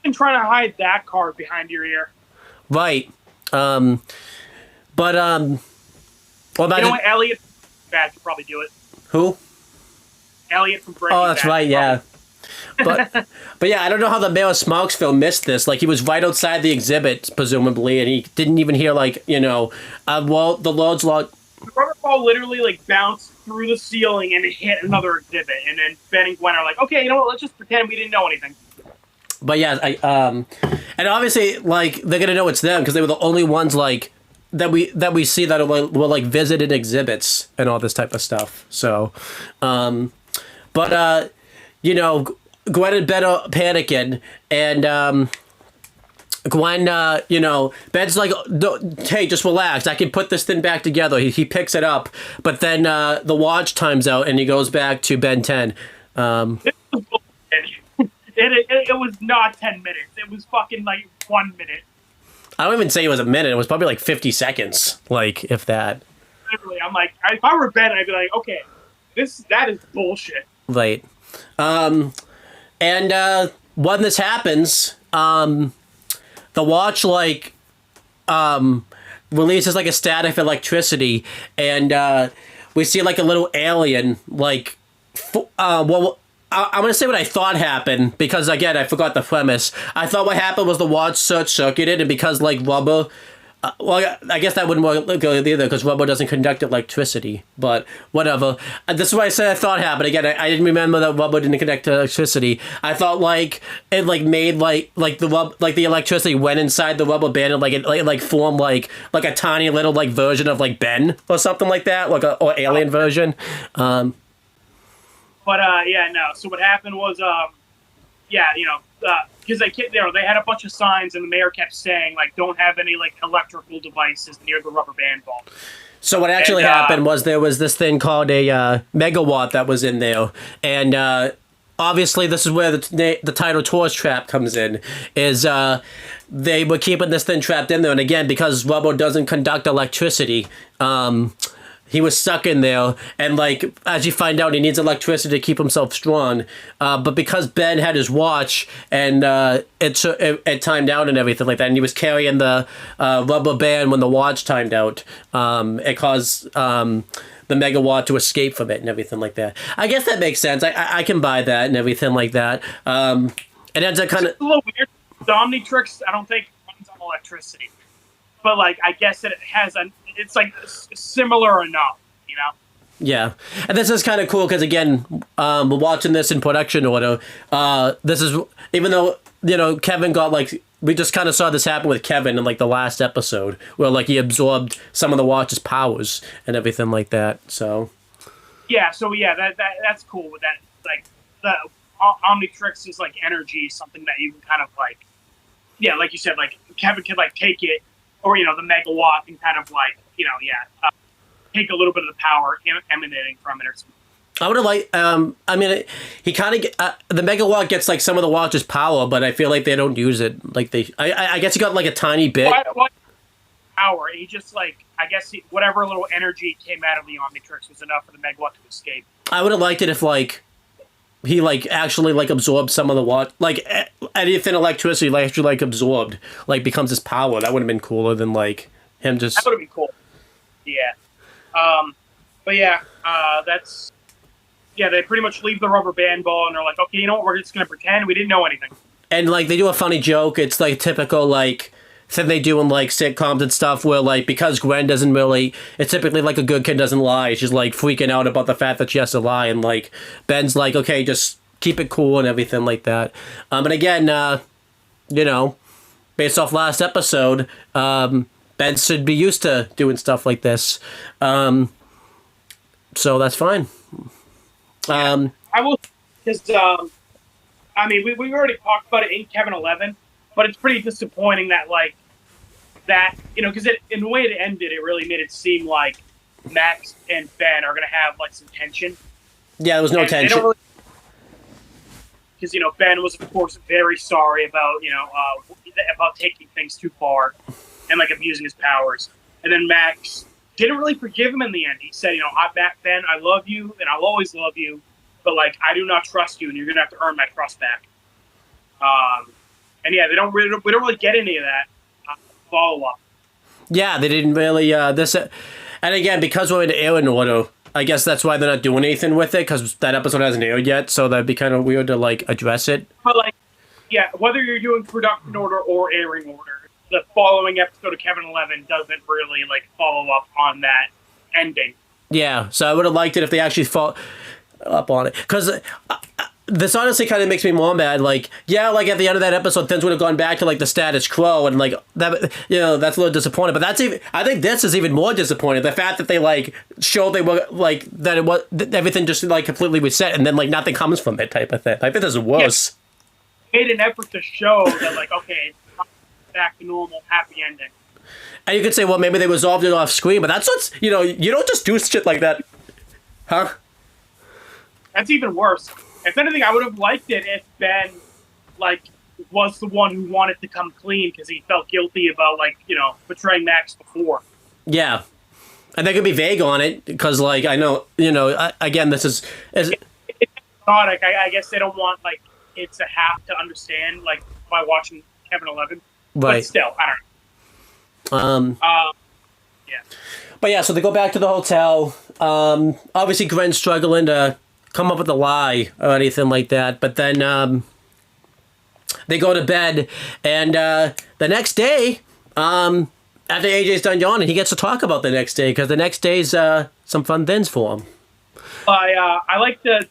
And trying to hide that card behind your ear.
Right. Well,
you know what, Elliot Bad could probably do it.
Who?
Elliot from Breaking Bad.
Oh, that's right, yeah. But yeah, I don't know how the mayor of Smarksville missed this. Like, he was right outside the exhibit, presumably, and he didn't even hear, like, the Lord's Law.
The rubber ball literally, like, bounced through the ceiling and hit another exhibit. And then Ben and Gwen are like, okay, you know what, let's just pretend we didn't know anything.
But yeah, and obviously, like, they're gonna know it's them because they were the only ones, like, that we see that were like visited exhibits and all this type of stuff. So, Gwen and Ben are panicking, and Gwen, Ben's like, hey, just relax. I can put this thing back together. He picks it up, but then the watch times out, and he goes back to Ben 10.
It was not 10 minutes. It was fucking like 1 minute.
I don't even say it was a minute. It was probably like 50 seconds, like, if that.
Literally, I'm like, if I were Ben, I'd be like, okay, that is bullshit.
Right. And when this happens, the watch, like, releases, like, a static of electricity, and we see, like, a little alien, like, I'm going to say what I thought happened, because, again, I forgot the premise. I thought what happened was the watch short-circuited, and because, like, rubber... well, I guess that wouldn't work either, because rubber doesn't conduct electricity, but whatever. This is what I said I thought happened. Again, I didn't remember that rubber didn't conduct electricity. I thought, like, it, like, made, like the electricity went inside the rubber band, and, like, it formed, like a tiny little, like, version of, like, Ben, or something like that, like or alien version.
So what happened was, because they had a bunch of signs, and the mayor kept saying, like, don't have any, like, electrical devices near the rubber band ball.
So what actually happened was there was this thing called a megawatt that was in there, and obviously this is where the title Tourist Trap comes in, is they were keeping this thing trapped in there, and again, because rubber doesn't conduct electricity, he was stuck in there, and, like, as you find out, he needs electricity to keep himself strong. But because Ben had his watch, and it timed out and everything like that, and he was carrying the rubber band when the watch timed out, it caused the megawatt to escape from it and everything like that. I guess that makes sense. I can buy that and everything like that. It ends up kind of...
It's a little weird. The Omnitrix, I don't think, runs on electricity. But, like, I guess it has it's, like, similar enough, you know?
Yeah. And this is kind of cool because, again, we're watching this in production order. This is, even though, Kevin got, like, we just kind of saw this happen with Kevin in, like, the last episode, where, like, he absorbed some of the watch's powers and everything like that, so.
Yeah, that's cool with that. Like, the Omnitrix is, like, energy, something that you can kind of, like, yeah, like you said, like, Kevin can, like, take it, or, the megawatt and kind of, like, take a little bit of the power emanating from it or something.
I would have liked, he kind of, the megawatt gets, like, some of the watch's power, but I feel like they don't use it. Like, I guess he got, like, a tiny bit.
What power? He just, like, I guess whatever little energy came out of the Omnitrix was enough for the megawatt to escape.
I would have liked it if, like, he, like, actually, like, absorbed some of the watch, like, anything electricity, like, actually, like, absorbed, like, becomes his power. That would have been cooler than, like, him just...
That would have been cool. Yeah. But yeah, that's... Yeah, they pretty much leave the rubber band ball, and they're like, okay, you know what, we're just gonna pretend we didn't know anything.
And, like, they do a funny joke. It's, like, typical, like... thing they do in, like, sitcoms and stuff where, like, because Gwen doesn't really... It's typically, like, a good kid doesn't lie. She's, like, freaking out about the fact that she has to lie. And, like, Ben's like, okay, just keep it cool and everything like that. And again, you know, based off last episode, Ben should be used to doing stuff like this. So that's fine.
I will, because I mean, we already talked about it in Kevin 11, but it's pretty disappointing that because in the way it ended, it really made it seem like Max and Ben are going to have like some tension.
Yeah, there was no tension.
Because Ben was of course very sorry about about taking things too far and like abusing his powers, and then Max didn't really forgive him in the end. He said, Ben, I love you and I'll always love you, but like I do not trust you, and you're gonna have to earn my trust back. And yeah, we don't really get any of that follow up.
Yeah, they didn't really and again, because we're in air in order, I guess that's why they're not doing anything with it, because that episode hasn't aired yet, so that'd be kind of weird to like address it.
But like, yeah, whether you're doing production order or airing order, the following episode of Kevin 11 doesn't really like follow up on that ending.
Yeah, so I would have liked it if they actually follow up on it, because this honestly kind of makes me more mad. Like, yeah, like at the end of that episode, things would have gone back to like the status quo, and like that, that's a little disappointing. But that's even, I think this is even more disappointing. The fact that they like showed they were like that it was everything just like completely reset, and then like nothing comes from it type of thing. I think this is worse.
Yeah. Made an effort to show that like, okay, it's back to normal, happy ending.
And you could say, well, maybe they resolved it off screen, but that's what's you don't just do shit like that, huh?
That's even worse. If anything, I would have liked it if Ben, like, was the one who wanted to come clean because he felt guilty about, like, betraying Max before.
Yeah. And they could be vague on it because, like, I know, again, this is...
It's exotic. I guess they don't want, like, it to have to understand, like, by watching Kevin 11.
Right.
But still, I don't know. Yeah.
But yeah, so they go back to the hotel. Obviously, Gwen's struggling to come up with a lie or anything like that, but then they go to bed, and the next day, after AJ's done yawning, he gets to talk about the next day, because the next day's some fun things for him.
I like the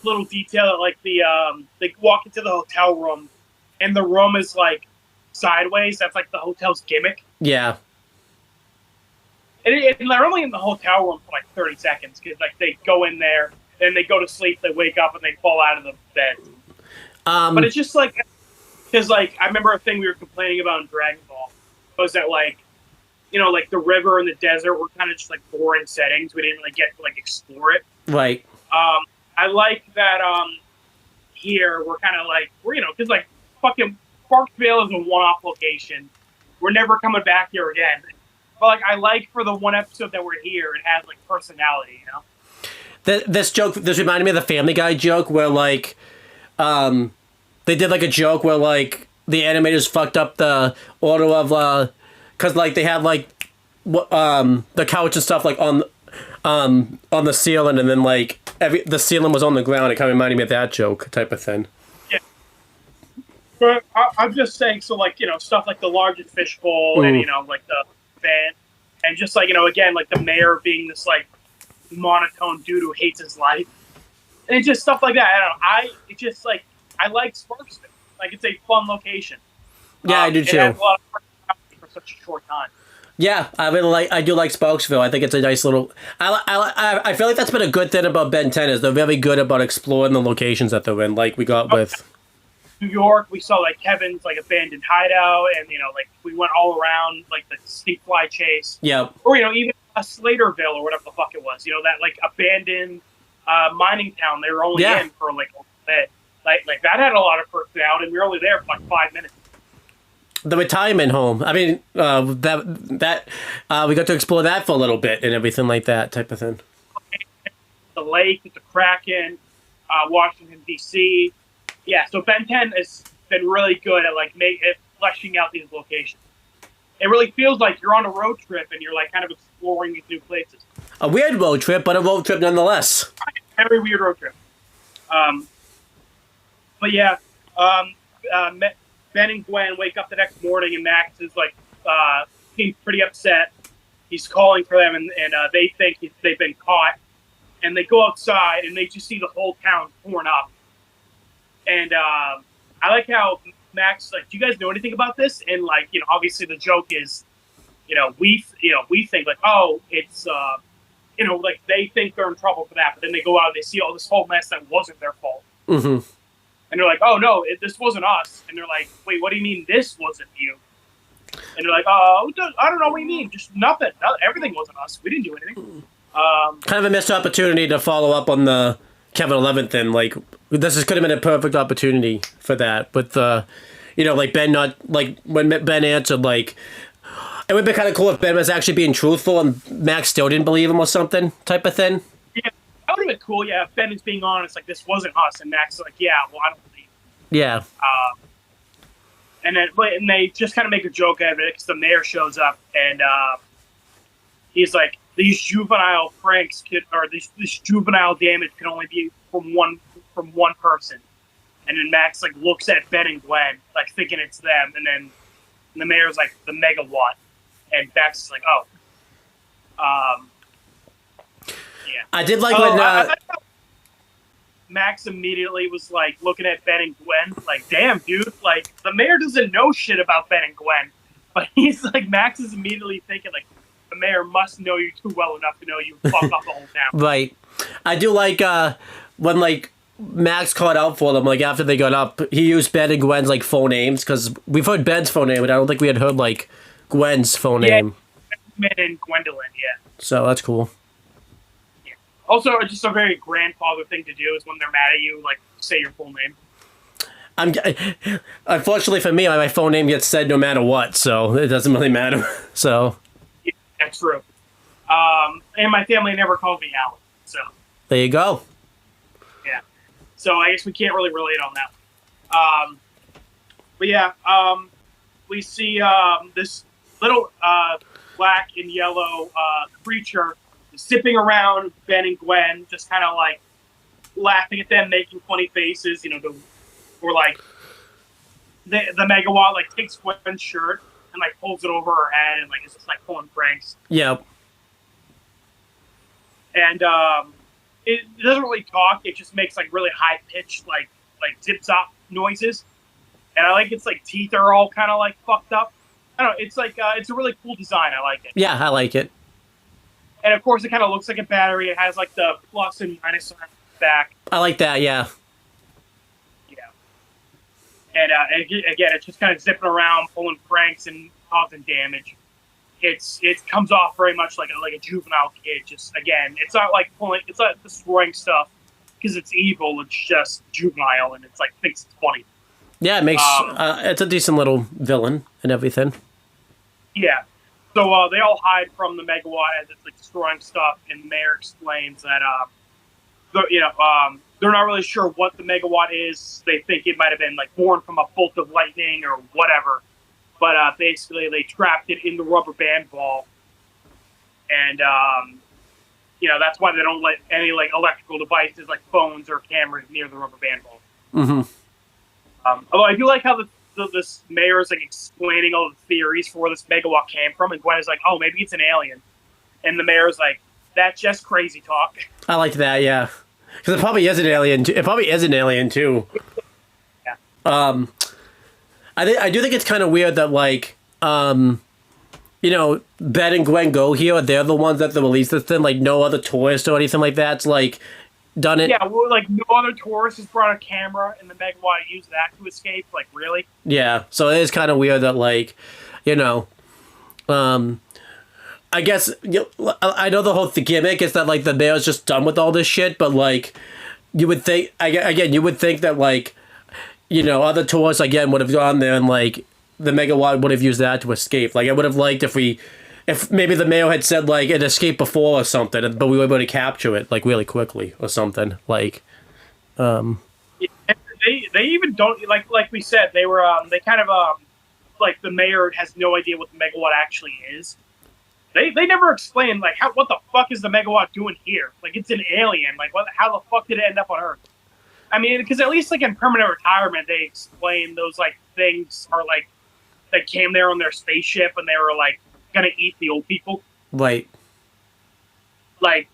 little detail that like they walk into the hotel room, and the room is like sideways. That's like the hotel's gimmick.
Yeah.
And they're only in the hotel room for like 30 seconds, because like they go in there, then they go to sleep, they wake up, and they fall out of the bed. But it's just like, because like I remember a thing we were complaining about in Dragon Ball was that like, like the river and the desert were kind of just like boring settings. We didn't really get to like explore it.
Right.
I like that here we're kind of like, because like fucking Parkville is a one-off location. We're never coming back here again. But like I like for the one episode that we're here, it has like personality,
This reminded me of the Family Guy joke where, like, they did, like, a joke where, like, the animators fucked up the order of, because, like, they had, like, the couch and stuff, like, on the ceiling, and then, like, the ceiling was on the ground. It kind of reminded me of that joke type of thing.
Yeah. But I'm just saying, so, like, stuff like the largest fishbowl and, like, the van, and just, like, again, like, the mayor being this, like, monotone dude who hates his life, and just stuff like that. I like Sparksville. Like, it's a fun location.
Yeah, I do too.
It has a lot of personality for such a short time.
Yeah, I do like Sparksville. I think it's a nice little. I feel like that's been a good thing about Ben 10 is they're very good about exploring the locations that they're in. Like we got with
New York, we saw like Kevin's like abandoned hideout, and like we went all around like the sneak fly chase.
Yeah.
Or even a Slaterville or whatever the fuck it was. That like abandoned mining town they were only in for like a bit. Like that had a lot of personality, and we were only there for like 5 minutes.
The retirement home. I mean, that we got to explore that for a little bit and everything like that type of thing.
The lake, the Kraken, Washington D.C. Yeah, so Ben 10 has been really good at like fleshing out these locations. It really feels like you're on a road trip and you're like kind of exploring these new places.
A weird road trip, but a road trip nonetheless.
Very weird road trip. But yeah, Ben and Gwen wake up the next morning and Max is like being pretty upset. He's calling for them and they think they've been caught. And they go outside and they just see the whole town torn up. And I like how Max, like, do you guys know anything about this? And like, obviously the joke is, we think like, oh, it's like they think they're in trouble for that, but then they go out and they see all this whole mess that wasn't their fault.
Mm-hmm.
And they're like, oh no, this wasn't us. And they're like, wait, what do you mean this wasn't you? And they're like, oh, I don't know what you mean. Just nothing. Everything wasn't us. We didn't do anything.
Kind of a missed opportunity to follow up on the Kevin 11th thing. Like, this could have been a perfect opportunity for that. With like Ben when Ben answered, like, it would be kind of cool if Ben was actually being truthful and Max still didn't believe him or something type of thing.
Yeah, that would have been cool. Yeah, if Ben is being honest, like, this wasn't us, and Max is like, yeah, well, I don't believe.
Yeah.
And they just kind of make a joke out of it because the mayor shows up and he's like, these juvenile pranks this juvenile damage can only be from one person. And then Max like looks at Ben and Gwen like thinking it's them, and then the mayor's like the megawatt, and Max is like, oh, yeah.
I did like when
Max immediately was like looking at Ben and Gwen, like, damn, dude, like the mayor doesn't know shit about Ben and Gwen, but he's like, Max is immediately thinking like, the mayor must know you too well enough to know you fuck up the whole town.
Right. I do like when like Max called out for them, like after they got up, he used Ben and Gwen's like full names, because we've heard Ben's phone name, but I don't think we had heard like Gwen's phone name.
Ben and Gwendolyn, yeah.
So that's cool.
Yeah. Also, just a very grandfather thing to do is when they're mad at you, like, say your full name.
Unfortunately for me, my phone name gets said no matter what, so it doesn't really matter. So.
Yeah, that's true. And my family never called me Alan, so.
There you go.
Yeah. So I guess we can't really relate on that. But yeah, we see this little black and yellow creature zipping around Ben and Gwen, just kind of like laughing at them, making funny faces, or like the megawatt like takes Gwen's shirt and like pulls it over her head and like is just like pulling pranks.
Yep.
And it doesn't really talk. It just makes like really high pitched like zip zop noises. And I like its like teeth are all kind of like fucked up. I don't know. It's like it's a really cool design. I like it.
Yeah, I like it.
And of course, it kind of looks like a battery. It has like the plus and minus on the back.
I like that. Yeah.
Yeah. And again, it's just kind of zipping around, pulling pranks and causing damage. It comes off very much like a juvenile kid. Just again, it's not destroying stuff because it's evil. It's just juvenile, and it's like thinks it's funny.
Yeah, it makes it's a decent little villain and everything.
Yeah. So they all hide from the megawatt as it's like destroying stuff, and the mayor explains that they're not really sure what the megawatt is. They think it might have been like born from a bolt of lightning or whatever. But basically, they trapped it in the rubber band ball, and that's why they don't let any like electrical devices like phones or cameras near the rubber band ball.
Mm-hmm.
Although I do like how this mayor is like explaining all the theories for where this megawatt came from, and Gwen is like, "Oh, maybe it's an alien," and the mayor's like, "That's just crazy talk."
I like that, yeah, because it probably is an alien. It probably is an alien too.
Yeah.
I do think it's kind of weird that like Ben and Gwen go here. They're the ones that release this thing. Like no other tourist or anything like that's like done it.
Yeah, well, like no other tourist has brought a camera, and the megawatt used that to escape. Like really?
Yeah. So it is kind of weird that like, I guess I know the gimmick is that like the mayor's just done with all this shit, but like you would think you would think that like. Other tourists again would have gone there and like the megawatt would have used that to escape. Like I would have liked if maybe the mayor had said like it escaped before or something, but we were able to capture it like really quickly or something. Like,
yeah, they even don't like we said they were they kind of like the mayor has no idea what the megawatt actually is. They never explain like what the fuck is the megawatt doing here? Like it's an alien. Like how the fuck did it end up on Earth? I mean, because at least like in permanent retirement, they explain those like things are like that came there on their spaceship and they were like gonna eat the old people.
Right.
Like,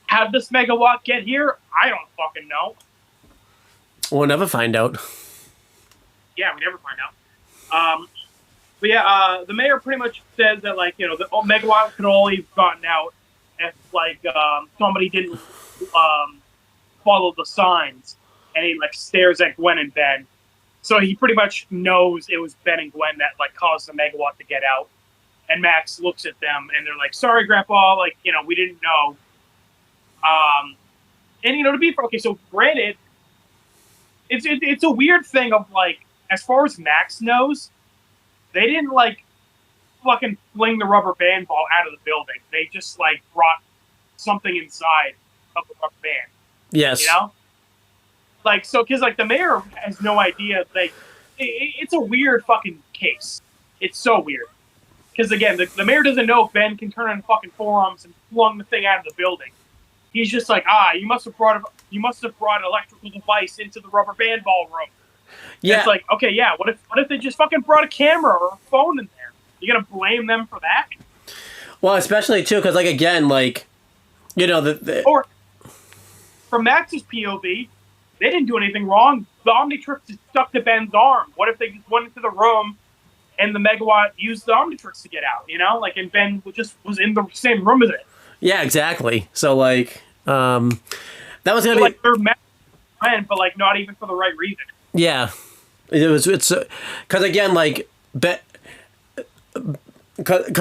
how did this megawatt get here? I don't fucking know.
We'll never find out.
yeah, we never find out. But yeah, the mayor pretty much says that like the megawatt could only have gotten out if like somebody didn't follow the signs, and he like stares at Gwen and Ben. So he pretty much knows it was Ben and Gwen that like caused the megawatt to get out. And Max looks at them and they're like, "Sorry, Grandpa, like we didn't know." And to be okay, so granted, it's a weird thing of like, as far as Max knows, they didn't like fucking fling the rubber band ball out of the building. They just like brought something inside of the rubber band.
Yes.
Like, so, because like the mayor has no idea. Like, it's a weird fucking case. It's so weird. Because again, the mayor doesn't know if Ben can turn on fucking forearms and flung the thing out of the building. He's just like, you must have brought an electrical device into the rubber band ball room. Yeah. It's like, okay, yeah. What if they just fucking brought a camera or a phone in there? You gonna blame them for that?
Well, especially too, because like again, like or
from Max's POV, they didn't do anything wrong. The Omnitrix is stuck to Ben's arm. What if they just went into the room and the megawatt used the Omnitrix to get out? And Ben was in the same room as it.
Yeah, exactly. So like, that was gonna be
like they're friend, but like not even for the right reason.
Yeah, it's because again, like because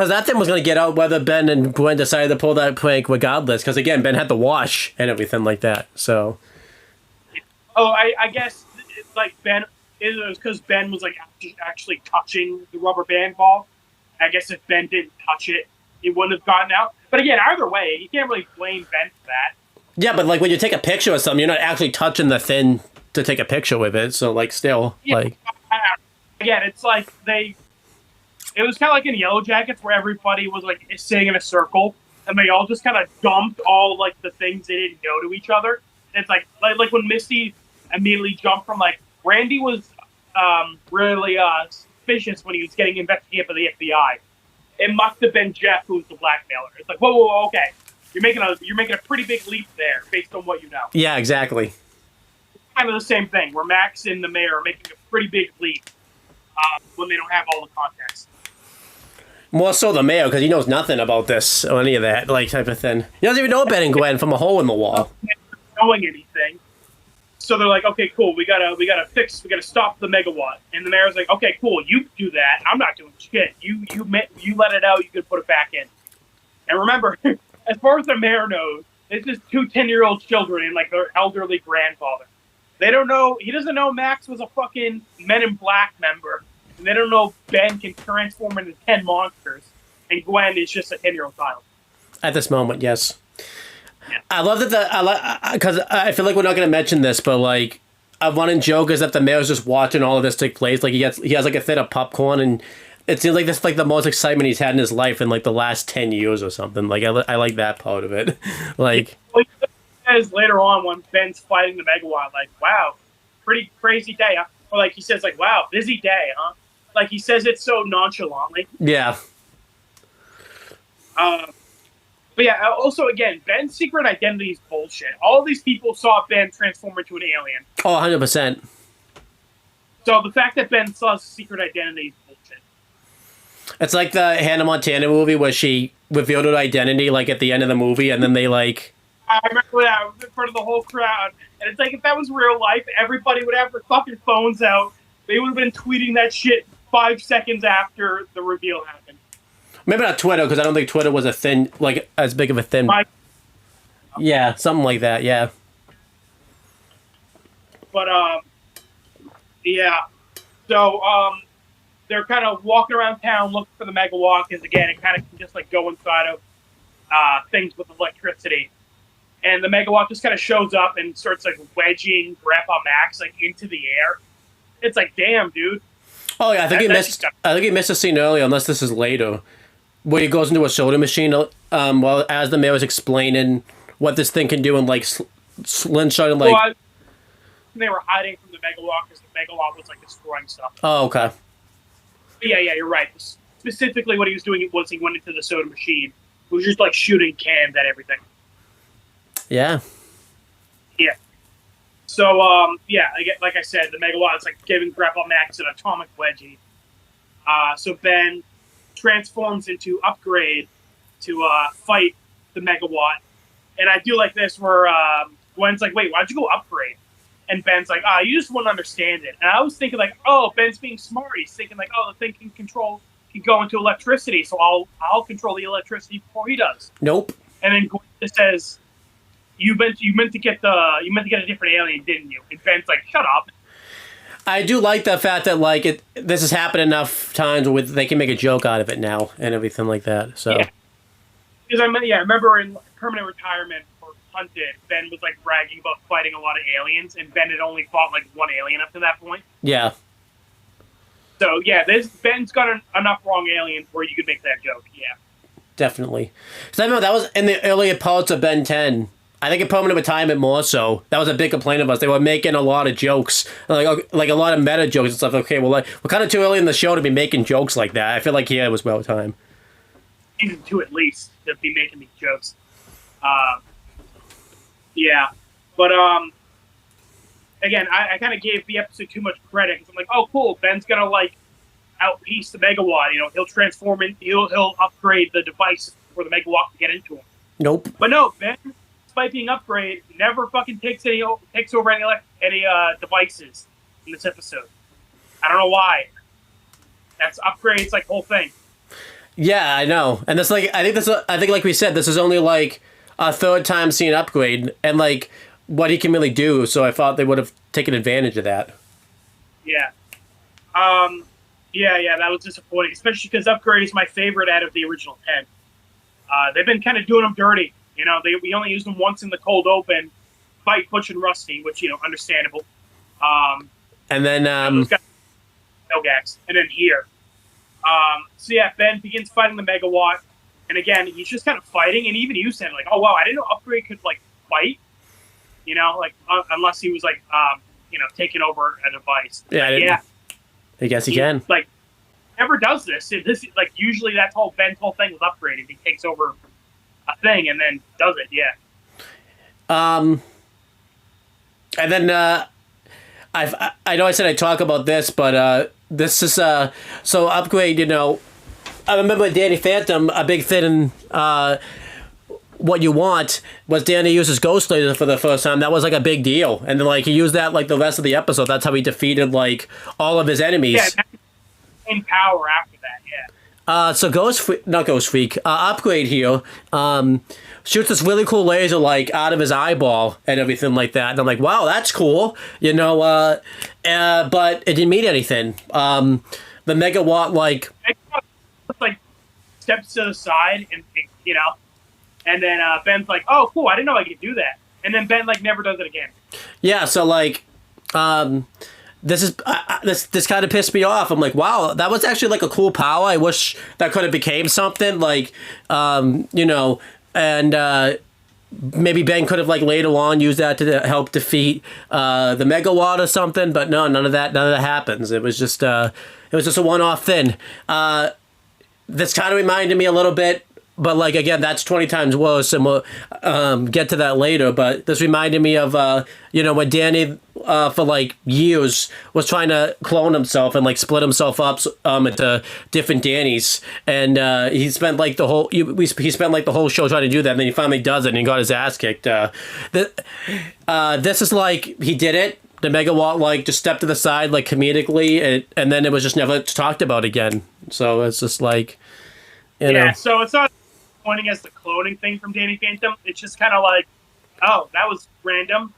that thing was gonna get out whether Ben and Gwen decided to pull that prank regardless. Because again, Ben had to wash and everything like that. So.
Oh, I guess like Ben, it was because Ben was like actually touching the rubber band ball. I guess if Ben didn't touch it, it wouldn't have gotten out. But again, either way, you can't really blame Ben for that. Yeah,
but like when you take a picture of something, you're not actually touching the thing to take a picture with it. So like still, like
again, it's like it was kind of like in Yellow Jackets where everybody was like sitting in a circle and they all just kind of dumped all like the things they didn't know to each other. It's like when Misty immediately jumped from like Randy was really suspicious when he was getting investigated by the FBI. It must have been Jeff who was the blackmailer. It's like whoa, okay, you're making a pretty big leap there based on what you know.
Yeah, exactly.
It's kind of the same thing where Max and the mayor are making a pretty big leap when they don't have all the context.
More so the mayor because he knows nothing about this or any of that like type of thing. He doesn't even know Ben and Gwen from a hole in the wall.
Knowing anything. So they're like, okay, cool. We gotta stop the megawatt. And the mayor's like, okay, cool. You do that. I'm not doing shit. You let it out. You can put it back in. And remember, as far as the mayor knows, it's just 2 10-year-old children and like their elderly grandfather. They don't know. He doesn't know Max was a fucking Men in Black member. And they don't know Ben can transform into 10 monsters. And Gwen is just a 10-year-old child.
At this moment, yes. Yeah. I love that because I feel like we're not going to mention this, but like a running joke is that the mayor's just watching all of this take place. Like he has like a thing of popcorn, and it seems like this is like the most excitement he's had in his life in like the last 10 years or something. Like I like that part of it. Like
he says later on when Ben's fighting the megawatt, like, "Wow, pretty crazy day," huh? Or like he says, like, "Wow, busy day, huh?" Like he says it so nonchalantly.
Yeah.
But yeah, also, again, Ben's secret identity is bullshit. All of these people saw Ben transform into an alien.
Oh, 100%.
So the fact that Ben saw his secret identity is bullshit.
It's like the Hannah Montana movie where she revealed her identity, like, at the end of the movie, and then they, like...
I remember that in front of the whole crowd. And it's like, if that was real life, everybody would have their fucking phones out. They would have been tweeting that shit 5 seconds after the reveal happened.
Maybe not Twitter, because I don't think Twitter was a thing, like, as big of a thing. Yeah, something like that, yeah.
But, yeah. So, they're kind of walking around town looking for the megawatt, because, again, it kind of can just, like, go inside of things with electricity. And the megawatt just kind of shows up and starts, like, wedging Grandpa Max, like, into the air. It's like, damn, dude.
Oh, yeah, I think he missed a scene earlier, unless this is later, where he goes into a soda machine while as the mayor is explaining what this thing can do and like slingshot and like.
Well, they were hiding from the megawatt because the megawatt was like destroying stuff.
Oh, okay.
But yeah, you're right. Specifically, what he was doing was he went into the soda machine. He was just like shooting cans at everything.
Yeah.
Yeah. So, yeah, like I said, the Megawatt is like giving Grapple Max an atomic wedgie. So Ben transforms into Upgrade to fight the Megawatt. And I do like this where Gwen's like, wait, why'd you go Upgrade? And Ben's like, you just wouldn't understand it. And I was thinking like, oh, Ben's being smart. He's thinking like, oh, the thing can go into electricity, so I'll control the electricity before he does.
Nope.
And then Gwen says, you meant to get a different alien, didn't you? And Ben's like, shut up.
I do like the fact that like this has happened enough times where they can make a joke out of it now and everything like that. So
yeah, because I remember in Permanent Retirement for Hunted, Ben was like bragging about fighting a lot of aliens, and Ben had only fought like one alien up to that point.
Yeah.
So yeah, Ben's got enough wrong aliens where you could make that joke. Yeah.
Definitely. Because I remember that was in the earlier parts of Ben 10. I think in Permanent Retirement more so. That was a big complaint of us. They were making a lot of jokes, like a lot of meta jokes and stuff. Okay, well, like we're kind of too early in the show to be making jokes like that. I feel like it was well time.
Season 2 at least to be making these jokes. Yeah, but again, I kind of gave the episode too much credit because I'm like, oh, cool, Ben's gonna like outpiece the Megawatt. You know, he'll transform in, he'll upgrade the device for the Megawatt to get into him.
Nope.
But no, Ben, despite being upgrade, never fucking takes over any devices in this episode. I don't know why. That's upgrades like whole thing.
Yeah, I know, and that's like I think like we said, this is only like a third time seeing Upgrade and like what he can really do. So I thought they would have taken advantage of that.
Yeah. Yeah, that was disappointing, especially because Upgrade is my favorite out of the original 10. They've been kind of doing them dirty. You know, we only used them once in the cold open, fight Butch and Rusty, which, you know, understandable.
And then
Elgax, and then here. So yeah, Ben begins fighting the Megawatt, and again, he's just kind of fighting, and even you said, like, oh wow, I didn't know Upgrade could, like, fight, you know, like, unless he was, like, you know, taking over a device.
Yeah, I guess he can.
Like, never does this. Like, usually that's Ben's whole thing with Upgrade, if he takes over a thing and then does it, yeah.
And then, I know I said I'd talk about this, but, this is, so Upgrade, you know, I remember Danny Phantom, a big thing in, What You Want was Danny uses Ghost Laser for the first time. That was like a big deal. And then like he used that like the rest of the episode. That's how he defeated like all of his enemies.
Yeah, in power after that, yeah.
So Upgrade here, shoots this really cool laser like out of his eyeball and everything like that. And I'm like, wow, that's cool. You know, but it didn't mean anything. The Megawatt like
steps to the side and you know, and then Ben's like, oh cool, I didn't know I could do that. And then Ben like never does it again.
Yeah, so like this is this kind of pissed me off. I'm like, wow, that was actually like a cool power. I wish that could have became something like you know, and maybe Ben could have like later on used that to help defeat the Megawatt or something, but no, none of that happens. It was just a one-off thing. This kind of reminded me a little bit, but like again, that's 20 times worse, and we'll get to that later. But this reminded me of you know, when Danny for like years was trying to clone himself and like split himself up into different Dannys, and he spent like the whole show trying to do that, and then he finally does it, and he got his ass kicked. This is like he did it. The Megawatt like just stepped to the side like comedically, and then it was just never talked about again. So it's just like, you know.
So it's not pointing as the cloning thing from Danny Phantom. It's just kind of like, oh, that was random.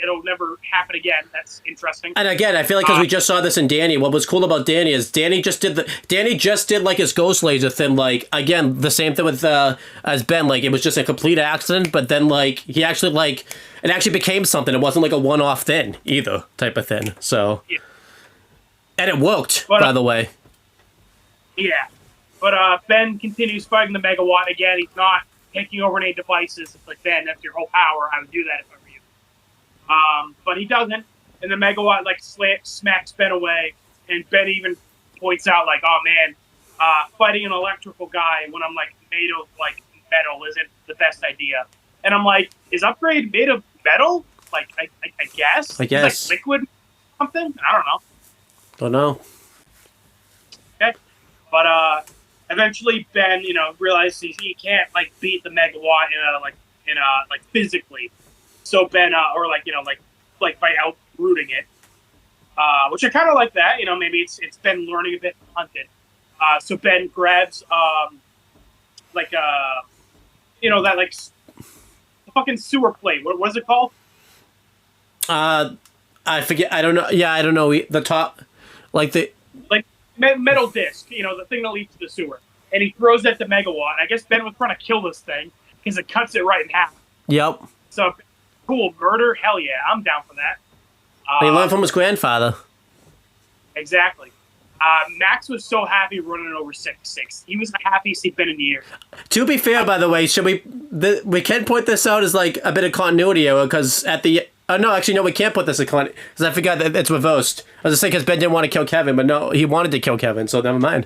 It'll never happen again. That's interesting.
And again, I feel like because we just saw this in Danny, what was cool about Danny is Danny just did like his Ghost Laser thing. Like again, the same thing with as Ben. Like it was just a complete accident, but then like he actually like it actually became something. It wasn't like a one-off thing either, type of thing. So, yeah. And it worked, by the way.
Yeah, but Ben continues fighting the Megawatt again. He's not taking over any devices. It's like, Ben, that's your whole power. I would do that if I were you. But he doesn't, and the Megawatt like smacks Ben away, and Ben even points out like, oh man, fighting an electrical guy when I'm like made of like metal isn't the best idea. And I'm like, is Upgrade made of metal? Like I guess.
I guess.
It's like liquid something. I don't know.
Don't know.
Okay, but eventually Ben, realizes he can't like beat the megawatt in a like physically. So Ben, or like by outrooting it, which I kind of like that. Maybe it's Ben learning a bit hunted. So Ben grabs like that like fucking sewer plate. What is it called?
I forget. I don't know. Yeah, I don't know. The top, like the
like metal disc. The thing that leads to the sewer. And he throws that to Megawatt. I guess Ben was trying to kill this thing because it cuts it right in half.
Yep.
So cool, murder. Hell yeah, I'm down for that.
He learned from his grandfather.
Exactly. Max was so happy running over 6-6. He was the happiest he'd been in years.
To be fair, by the way, we can point this out as like a bit of continuity because at the no, actually no, we can't put this in continuity because I forgot that it's reversed. I was just saying because Ben didn't want to kill Kevin, but no, he wanted to kill Kevin, so never mind.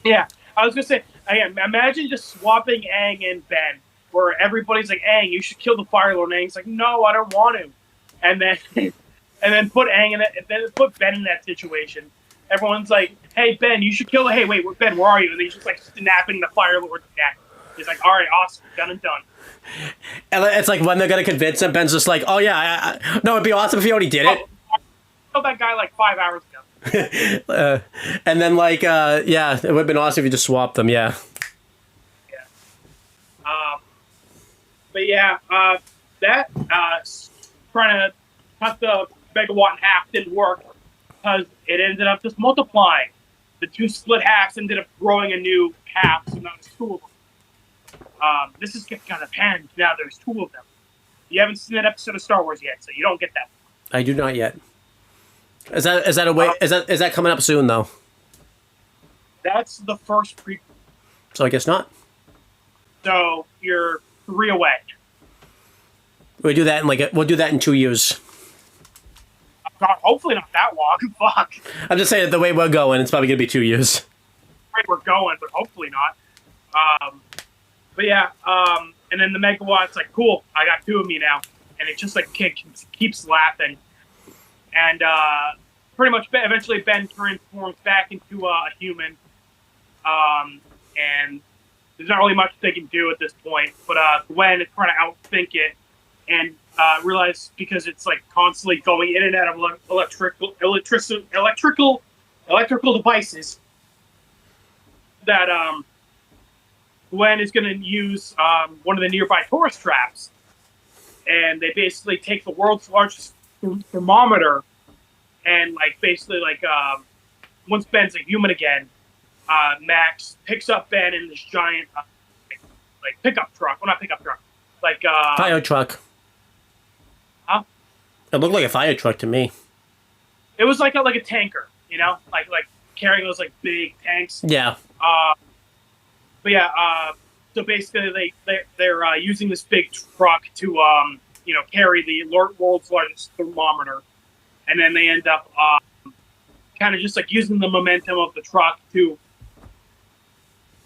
Yeah, I was gonna say, imagine just swapping Aang and Ben, where everybody's like, Aang, you should kill the Fire Lord, and Aang's like, no, I don't want to, and then put Aang in it, and then put Ben in that situation. Everyone's like, hey, Ben, you should kill the... Hey, wait, Ben, where are you? And he's just, like, snapping the Fire Lord's neck. He's like, all right, awesome, done and done.
And it's like when they're going to convince him, Ben's just like, oh, yeah, no, it'd be awesome if he already did it.
I killed that guy, like, 5 hours ago.
And then, like, yeah, it would have been awesome if you just swapped them, yeah.
Yeah. But, yeah, that trying to cut the megawatt in half didn't work. Because it ended up just multiplying. The two split halves ended up growing a new half, so now there's two of them. This is kind of panned. Now there's two of them. You haven't seen that episode of Star Wars yet, so you don't get that.
I do not yet. Is that a way? Is that coming up soon though?
That's the first prequel.
So I guess not.
So you're 3 away.
We'll do that in 2 years.
God, hopefully not that long. Fuck.
I'm just saying that the way we're going, it's probably gonna be 2 years.
Right, we're going, but hopefully not. But yeah, and then the megawatt's like, cool, I got 2 of me now, and it just like keeps laughing, and pretty much eventually Ben transforms back into a human, and there's not really much they can do at this point. But Gwen is trying to outthink it, and realize because it's like constantly going in and out of electrical devices that Gwen is going to use one of the nearby tourist traps, and they basically take the world's largest thermometer and like basically like once Ben's a human again, Max picks up Ben in this giant like pickup truck. Well, not pickup truck, like
fire truck.
Huh?
It looked like a fire truck to me.
It was like a tanker, like carrying those like big tanks.
Yeah.
But yeah, so basically they're using this big truck to carry the world's largest thermometer, and then they end up kind of just like using the momentum of the truck to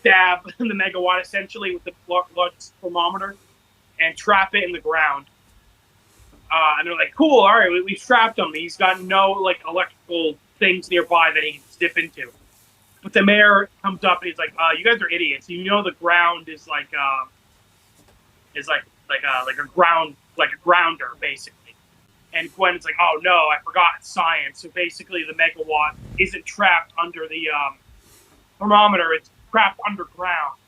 stab the megawatt essentially with the largest thermometer and trap it in the ground. And they're like, cool, all right, we've trapped him. He's got no like electrical things nearby that he can dip into. But the mayor comes up and he's like, you guys are idiots. The ground is like a grounder, basically. And Gwen's like, oh no, I forgot science. So basically the megawatt isn't trapped under the thermometer, it's trapped underground.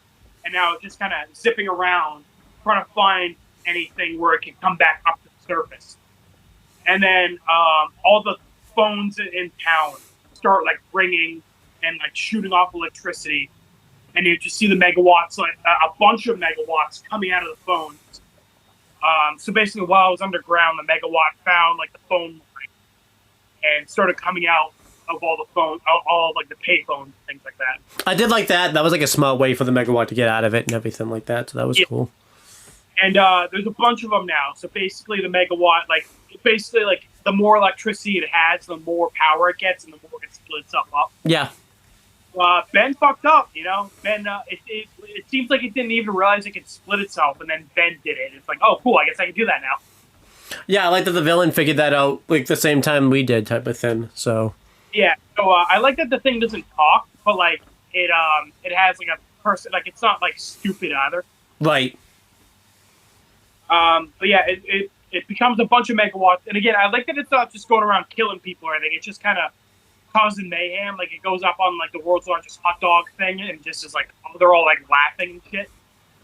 And now it's just kind of zipping around, trying to find anything where it can come back up to the surface. And then all the phones in town start like ringing and like shooting off electricity, and you just see the megawatts, like a bunch of megawatts coming out of the phones. So basically, while I was underground, the megawatt found like the phone line and started coming out of all the phone, all like the pay phones, things like that.
I did like that. That was like a smart way for the megawatt to get out of it and everything like that. So that was cool.
And there's a bunch of them now. So basically, the megawatt, like the more electricity it has, the more power it gets, and the more it splits up.
Yeah.
Ben fucked up, Ben, it seems like it didn't even realize it could split itself, and then Ben did it. It's like, oh, cool, I guess I can do that now.
Yeah, I like that the villain figured that out like the same time we did, type of thing. So
Yeah, so I like that the thing doesn't talk, but like it has like a person, like it's not like stupid either.
right.
But yeah, it becomes a bunch of megawatts, and again, I like that it's not just going around killing people or anything. It's just kind of causing mayhem. Like it goes up on like the world's largest hot dog thing, and just is like they're all like laughing and shit,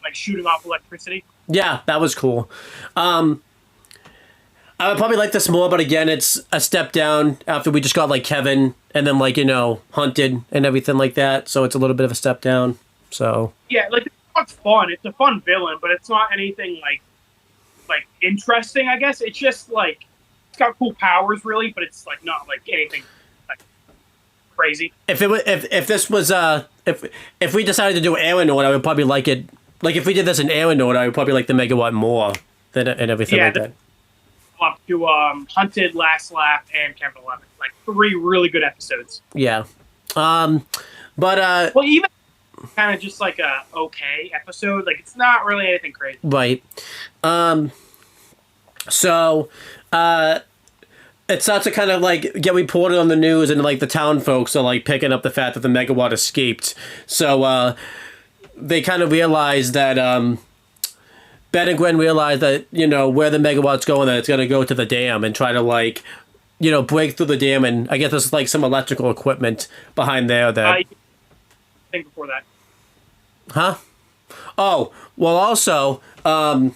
like shooting off electricity.
Yeah, that was cool. I would probably like this more, but again, it's a step down after we just got like Kevin and then like, you know, hunted and everything like that. So it's a little bit of a step down. So
Yeah, like it's fun. It's a fun villain, but it's not anything like interesting. I guess it's just like it's got cool powers, really, but it's like not like anything like crazy.
if it was, if this was if we decided to do Aeronaut, I would probably like it. Like if we did this in Aeronaut, I would probably like the Megawatt more than and everything like that.
Up to Hunted, Last Laugh, and Kevin 11. Like 3 really good episodes.
Yeah. But
Well, even kind of just like a okay episode. Like it's not really anything crazy.
right. So it starts to kind of like get reported on the news, and like the town folks are like picking up the fact that the Megawatt escaped. So they kind of realize that Ben and Gwen realize that, you know, where the Megawatt's going, that it's going to go to the dam and try to, like, you know, break through the dam. And I guess there's, like, some electrical equipment behind there that...
I think before that.
Huh? Oh, well, also, Ben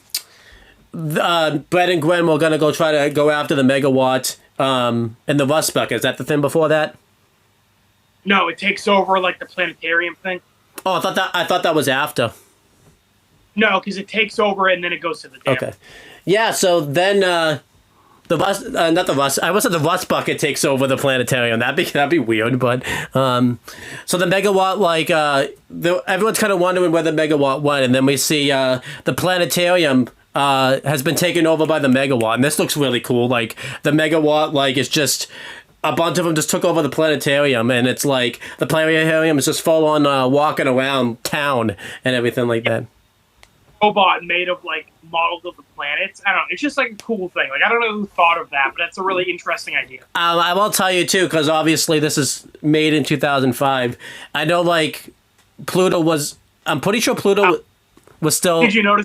and Gwen were going to go try to go after the Megawatt in the Rust Bucket. Is that the thing before that?
No, it takes over, like, the planetarium thing.
Oh, I thought that was after.
No, because it takes over and then it goes to the dam.
Okay. Yeah, so then the Rust, not the Rust, I was at the Rust Bucket takes over the planetarium. That'd be weird, but so the Megawatt, like everyone's kind of wondering where the Megawatt went, and then we see the planetarium has been taken over by the Megawatt, and this looks really cool. Like the Megawatt, like it's just a bunch of them just took over the planetarium, and it's like the planetarium is just full on walking around town and everything like that.
Robot made of like models of the planets. I don't know. It's just like a cool thing. Like I don't know who thought of that, but that's a really interesting idea.
I will tell you too, because obviously this is made in 2005. I know, like Pluto was. I'm pretty sure Pluto was still.
Did you notice?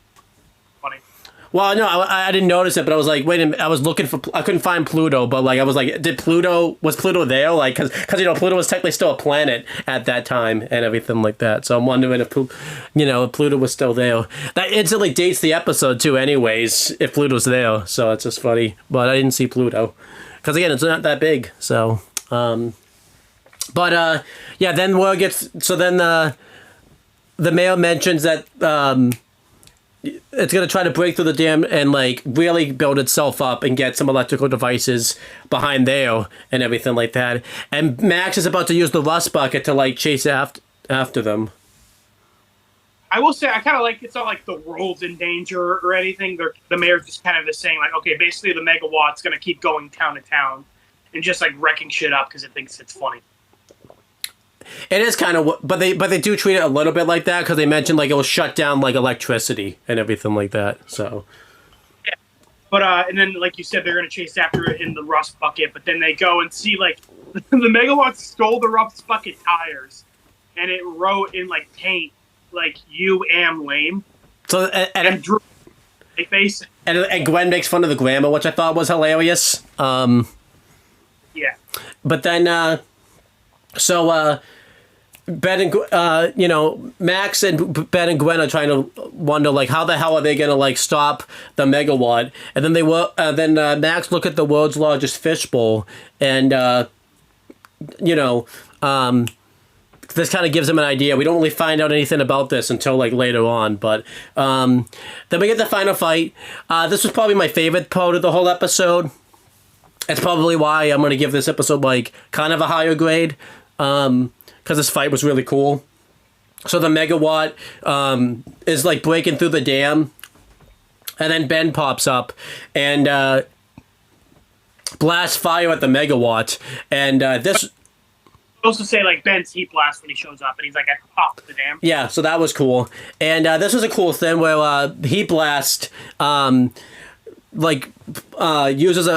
Funny.
Well, no, I didn't notice it, but I was like, wait a minute. I was looking for. I couldn't find Pluto, but like I was like, was Pluto there? Like, because you know Pluto was technically still a planet at that time and everything like that. So I'm wondering if if Pluto was still there. That instantly dates the episode too, anyways. If Pluto's there, so it's just funny. But I didn't see Pluto because again, it's not that big. So, yeah. Then word gets. So then the mayor mentions that. It's going to try to break through the dam and, like, really build itself up and get some electrical devices behind there and everything like that. And Max is about to use the Rust Bucket to, like, chase after them.
I will say, I kind of like, it's not like the world's in danger or anything. The mayor's just kind of just saying, like, okay, basically the Megawatt's going to keep going town to town and just, like, wrecking shit up because it thinks it's funny.
It is kind of, but they do treat it a little bit like that because they mentioned like it will shut down like electricity and everything like that. So,
yeah. But and then like you said, they're gonna chase after it in the Rust Bucket. But then they go and see like the Megawatt stole the Rust Bucket tires, and it wrote in like paint like "You am lame."
So
and drew a face.
And Gwen makes fun of the grammar, which I thought was hilarious.
Yeah.
But then Ben and Max and Ben and Gwen are trying to wonder like how the hell are they gonna like stop the Megawatt, and then Max look at the world's largest fishbowl, and this kind of gives him an idea. We don't really find out anything about this until like later on, but then we get the final fight. This was probably my favorite part of the whole episode. It's probably why I'm gonna give this episode like kind of a higher grade. Because this fight was really cool. So the Megawatt is like breaking through the dam, and then Ben pops up and blasts fire at the Megawatt, and this.
Supposed to say like Ben's heat blast when he shows up, and he's like at the top of the dam.
Yeah, so that was cool, and this was a cool thing where heat blast like uses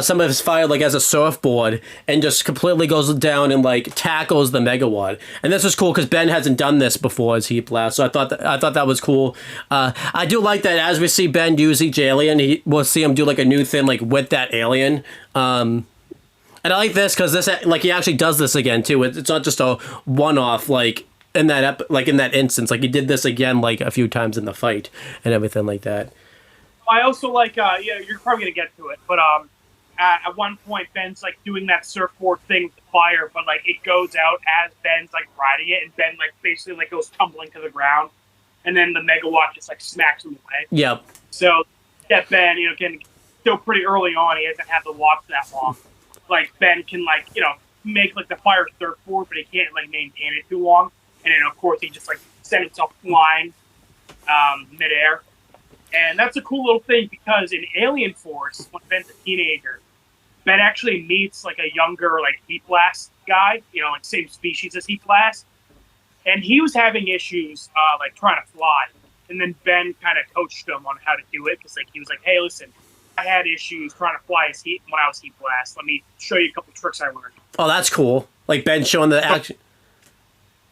some of his fire like as a surfboard and just completely goes down and like tackles the megawatt. And this was cool because Ben hasn't done this before as Heat Blast, so I thought that was cool. I do like that as we see Ben use each alien, we'll see him do like a new thing like with that alien. And I like this because this like he actually does this again too. It's not just a one-off like in that in that instance. Like he did this again like a few times in the fight and everything like that.
I also like yeah, you're probably gonna get to it, but at one point Ben's like doing that surfboard thing with the fire, but like it goes out as Ben's like riding it, and Ben like basically like goes tumbling to the ground, and then the megawatt just like smacks him away.
Yep.
So that Ben, can still pretty early on, he hasn't had the watch that long. Like Ben can like make like the fire surfboard, but he can't like maintain it too long, and then of course he just like sent himself flying midair. And that's a cool little thing because in Alien Force, when Ben's a teenager, Ben actually meets like a younger like Heat Blast guy, like same species as Heat Blast, and he was having issues like trying to fly. And then Ben kind of coached him on how to do it because like he was like, "Hey, listen, I had issues trying to fly as Heat when I was Heat Blast. Let me show you a couple tricks I learned."
Oh, that's cool. Like Ben showing the action.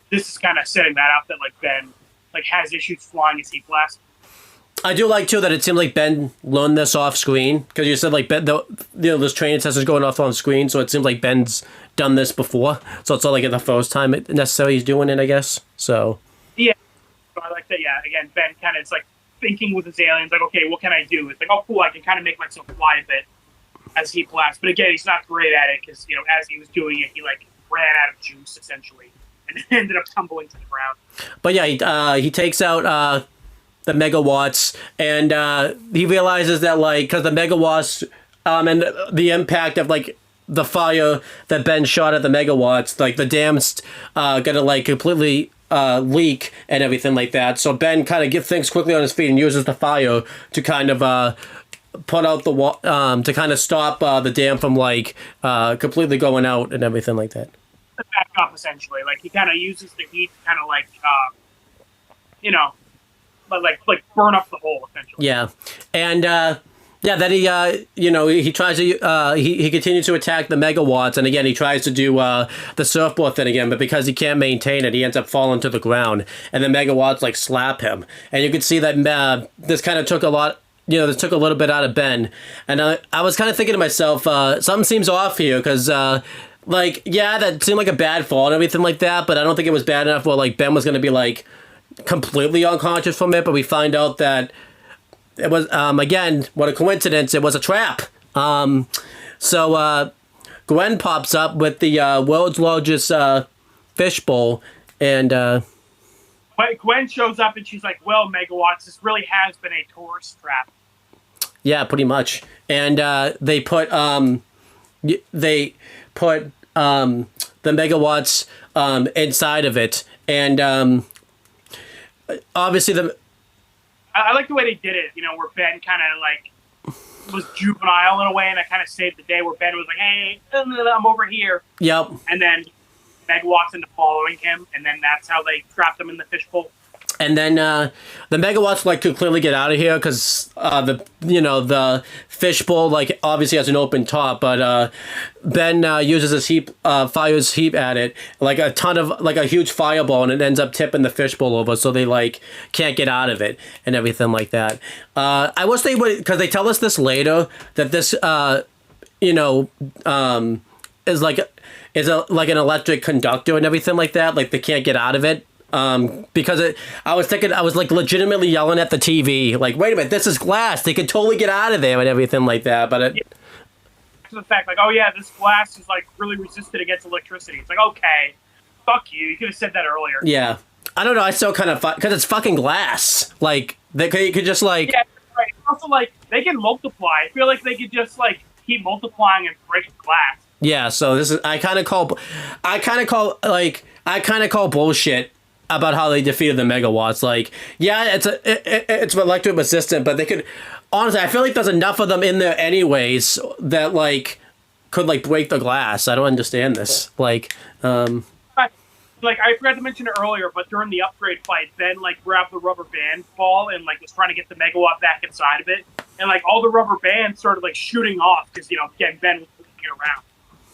This is kind of setting that up that like Ben like has issues flying as Heat Blast.
I do like too that it seemed like Ben learned this off screen because you said like Ben, this training test is going off on screen, so it seems like Ben's done this before. So it's not like the first time necessarily he's doing it, I guess. So
yeah, so I like that. Yeah, again, Ben kind of is like thinking with his aliens, like, okay, what can I do? It's like, oh, cool, I can kind of make myself fly a bit as Heat Blast. But again, he's not great at it because as he was doing it, he like ran out of juice essentially and ended up tumbling to the ground.
But yeah, he takes out the megawatts, and he realizes that like because the megawatts and the impact of like the fire that Ben shot at the megawatts, like the dam's gonna like completely leak and everything like that. So Ben kind of thinks quickly on his feet and uses the fire to kind of put out the to kind of stop the dam from like completely going out and everything like that.
Back up essentially, like he kind of uses the heat to kind of like like burn up the hole essentially.
Yeah, and then he tries to he continues to attack the megawatts, and again he tries to do the surfboard thing again, but because he can't maintain it, he ends up falling to the ground, and the megawatts like slap him, and you can see that this kind of took a lot. This took a little bit out of Ben, and I was kind of thinking to myself, something seems off here because. That seemed like a bad fall and everything like that, but I don't think it was bad enough where like Ben was going to be like completely unconscious from it, but we find out that it was again, what a coincidence, it was a trap. So Gwen pops up with the world's largest fishbowl, and
Gwen shows up and she's like, "Well, megawatts, this really has been a tourist trap."
Yeah, pretty much. And they put the megawatts inside of it, and obviously
I like the way they did it, where Ben kind of like was juvenile in a way, and I kind of saved the day where Ben was like, "Hey, I'm over here."
Yep.
And then megawatts into following him, and then that's how they trapped him in the fishbowl.
And then the megawatts like could clearly get out of here because the fishbowl like obviously has an open top, but Ben uses his fires heat at it like a ton of like a huge fireball, and it ends up tipping the fishbowl over, so they like can't get out of it and everything like that. I wish they would, because they tell us this later that this is like an electric conductor and everything like that. Like they can't get out of it. Because I was like legitimately yelling at the TV, like, wait a minute, this is glass. They could totally get out of there and everything like that. But
To the fact, like, oh yeah, this glass is like really resistant against electricity. It's like, okay, fuck you. You could have said that earlier.
Yeah, I don't know. I still kind of because it's fucking glass. Like they could just like
right. Also, like they can multiply. I feel like they could just like keep multiplying and break glass.
Yeah. So this is I kind of call bullshit about how they defeated the megawatts. Like, yeah, it's electric resistant, but they could honestly, I feel like there's enough of them in there anyways that like could like break the glass. I don't understand this. Like
I forgot to mention it earlier, but during the upgrade fight, Ben like grabbed the rubber band ball and like was trying to get the megawatt back inside of it, and like all the rubber bands started like shooting off because again Ben was moving it around.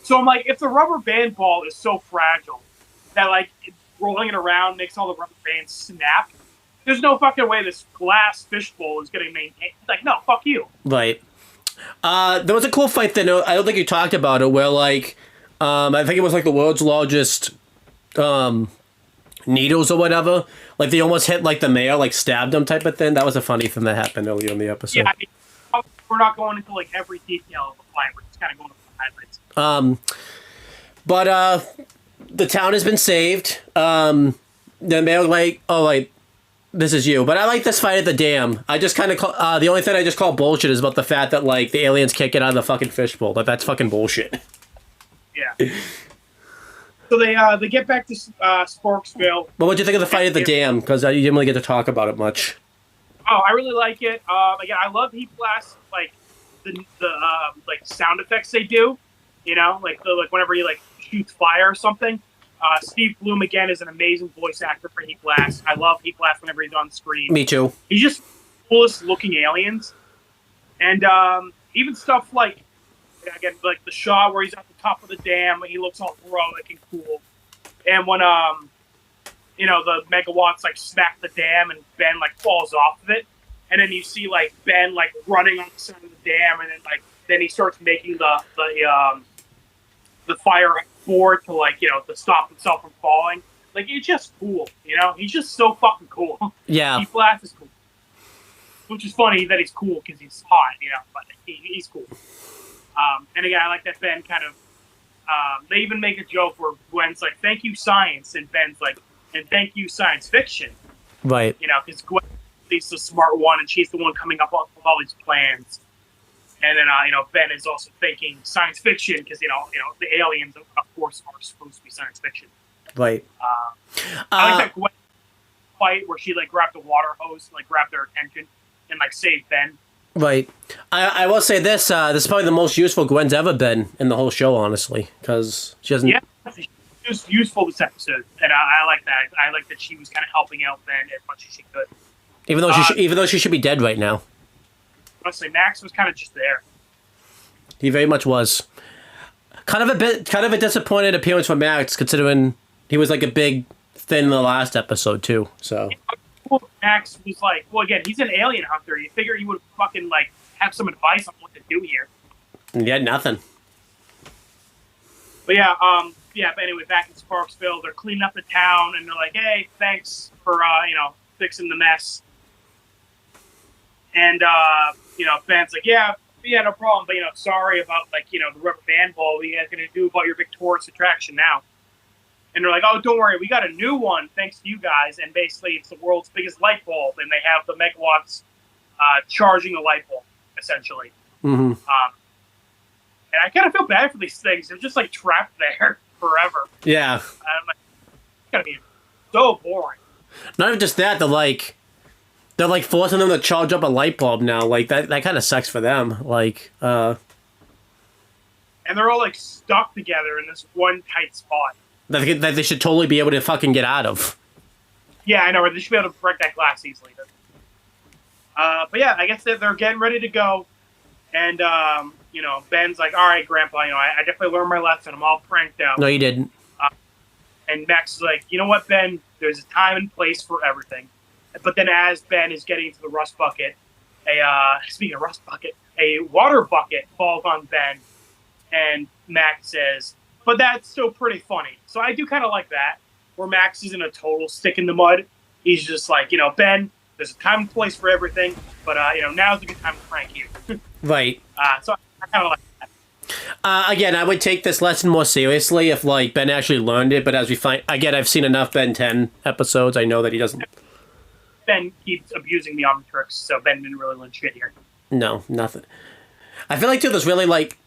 So I'm like, if the rubber band ball is so fragile that like rolling it around makes all the rubber bands snap, there's no fucking way this glass fishbowl is getting maintained. Like, no, fuck you.
Right. There was a cool fight that I don't think you talked about it, where like I think it was like the world's largest needles or whatever. Like they almost hit like the mayor, like stabbed him type of thing. That was a funny thing that happened earlier in the episode.
Yeah, I mean, we're not going into like every detail of the fight. We're just kind of going over the highlights.
But the town has been saved. The mayor like, oh like, this is you. But I like this fight at the dam. I just kind of call, the only thing I just call bullshit is about the fact that like the aliens can't get out of the fucking fishbowl. Like that's fucking bullshit.
Yeah. So they get back to Sparksville.
But what'd you think of the fight at the dam? Because you didn't really get to talk about it much.
Oh, I really like it. Again, I love Heat Blast, like the like sound effects they do. Like whenever he like shoots fire or something. Steve Bloom again is an amazing voice actor for Heat Blast. I love Heat Blast whenever he's on screen.
Me too.
He's just coolest looking aliens, and even stuff like again like the shot where he's at the top of the dam, he looks all heroic and cool. And when the megawatts like smack the dam and Ben like falls off of it, and then you see like Ben like running on the side of the dam, and then he starts making the fire board to like to stop himself from falling. Like it's just cool, He's just so fucking cool.
Yeah.
Heat Blast is cool, which is funny that he's cool because he's hot, But he's cool. And again, I like that Ben kind of. They even make a joke where Gwen's like, "Thank you, science," and Ben's like, "And thank you, science fiction."
Right.
Because Gwen is the smart one, and she's the one coming up with all these plans. And then, Ben is also thinking science fiction because the aliens, of course, are supposed to be science fiction.
Right.
I like that Gwen fight where she like grabbed the water hose, like grabbed their attention, and like saved Ben.
Right. I will say this. This is probably the most useful Gwen's ever been in the whole show, honestly, because she doesn't.
Yeah, she was useful this episode, and I like that. I like that she was kind of helping out Ben as much as she could.
Even though she should be dead right now.
Honestly, Max was kind of just there.
He very much was. Kind of a disappointed appearance for Max, considering he was like a big thing in the last episode too. So.
Max was like, well, again, he's an alien hunter. You figure he would fucking like have some advice on what to do here.
He had nothing.
But but anyway, back in Sparksville, they're cleaning up the town, and they're like, "Hey, thanks for fixing the mess." And Ben's like, "Yeah, no problem, but sorry about like the rubber band ball. What are you guys gonna do about your victorious attraction now?" And they're like, "Oh, don't worry, we got a new one thanks to you guys." And basically, it's the world's biggest light bulb, and they have the megawatts charging the light bulb essentially.
Mm-hmm.
And I kind of feel bad for these things. They're just like trapped there forever.
Yeah.
I'm like, it's gonna be so boring.
Not even just that, they're like forcing them to charge up a light bulb now. Like that kind of sucks for them. Like,
and they're all like stuck together in this one tight spot
that they should totally be able to fucking get out of.
Yeah, I know. Right? They should be able to break that glass easily. But yeah, I guess they're getting ready to go, and Ben's like, "All right, Grandpa, I definitely learned my lesson. I'm all pranked out."
No, you didn't.
And Max is like, "You know what, Ben? There's a time and place for everything." But then, as Ben is getting to the rust bucket, speaking of rust bucket, a water bucket falls on Ben, and Max says, "But that's still pretty funny." So I do kind of like that, where Max isn't a total stick in the mud. He's just like, Ben, there's a time and place for everything, but now's a good time to prank you.
Right.
So I kind of like that.
Again, I would take this lesson more seriously if like Ben actually learned it. But as we find, again, I've seen enough Ben 10 episodes. I know that he doesn't.
Ben keeps abusing the Omnitrix, so Ben didn't really learn shit here.
No, nothing. I feel like too, there's really like,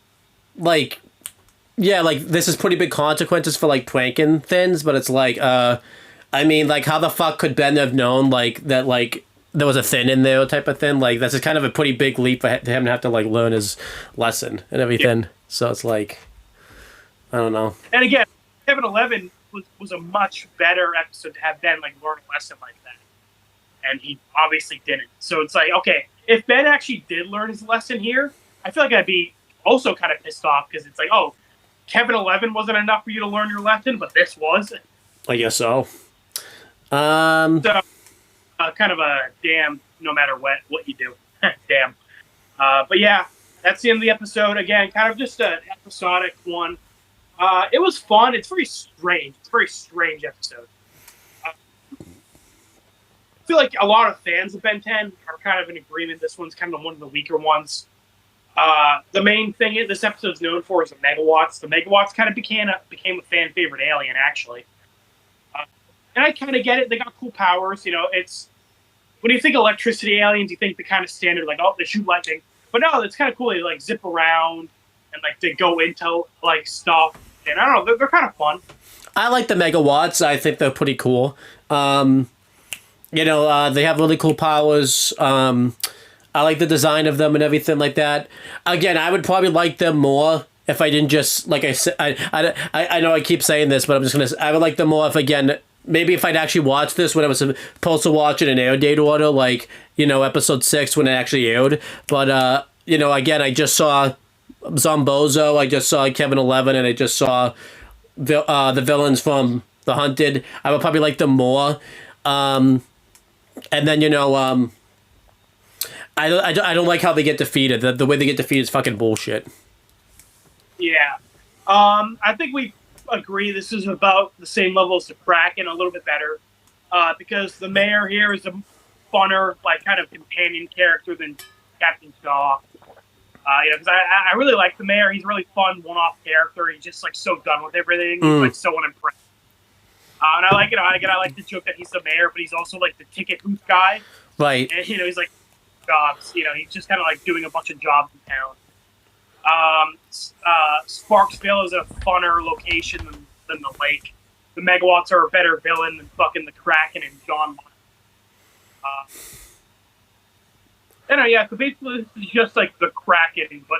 yeah, like this is pretty big consequences for like pranking things, but it's like, I mean, like how the fuck could Ben have known like that like there was a thing in there type of thing? Like that's kind of a pretty big leap for him to have to like learn his lesson and everything. Yeah. So it's like, I don't know.
And again, 7-Eleven was a much better episode to have Ben like learn a lesson like that. And he obviously didn't. So it's like, okay, if Ben actually did learn his lesson here, I feel like I'd be also kind of pissed off because it's like, oh, Kevin 11 wasn't enough for you to learn your lesson, but this was.
I guess so.
So, kind of a damn, no matter what you do. Damn. But yeah, that's the end of the episode. Again, kind of just an episodic one. It was fun. It's very strange. It's a very strange episode. I feel like a lot of fans of Ben 10 are kind of in agreement. This one's kind of one of the weaker ones. The main thing this episode's known for is the megawatts. The megawatts kind of became a fan favorite alien, actually. And I kind of get it. They got cool powers. You know, it's when you think electricity aliens, you think the kind of standard like, oh, they shoot lightning. But no, it's kind of cool. They like zip around and like they go into like stuff. And I don't know, they're kind of fun.
I like the megawatts. I think they're pretty cool. You know, they have really cool powers. I like the design of them and everything like that. Again, I would probably like them more if I didn't just, like I said, I know I keep saying this, but I'm just going to, I would like them more if, again, maybe if I'd actually watched this when I was supposed to watch it in air date order, like, you know, episode 6 when it actually aired. But, you know, again, I just saw Zombozo, I just saw Kevin 11, and I just saw the villains from The Hunted. I would probably like them more. And then, you know, I don't like how they get defeated. The way they get defeated is fucking bullshit.
Yeah. I think we agree this is about the same level as the Kraken, a little bit better. Because the mayor here is a funner, like, kind of companion character than Captain Shaw. You know, because I really like the mayor. He's a really fun one-off character. He's just, like, so done with everything. He's, like, so unimpressed. And I like it. I like the joke that he's the mayor, but he's also, like, the ticket booth guy.
Right.
And, you know, he's, like, jobs. You know, he's just kind of, like, doing a bunch of jobs in town. Sparksville is a funner location than the lake. The Megawatts are a better villain than fucking the Kraken and John. Yeah, so basically this is just like the Kraken, but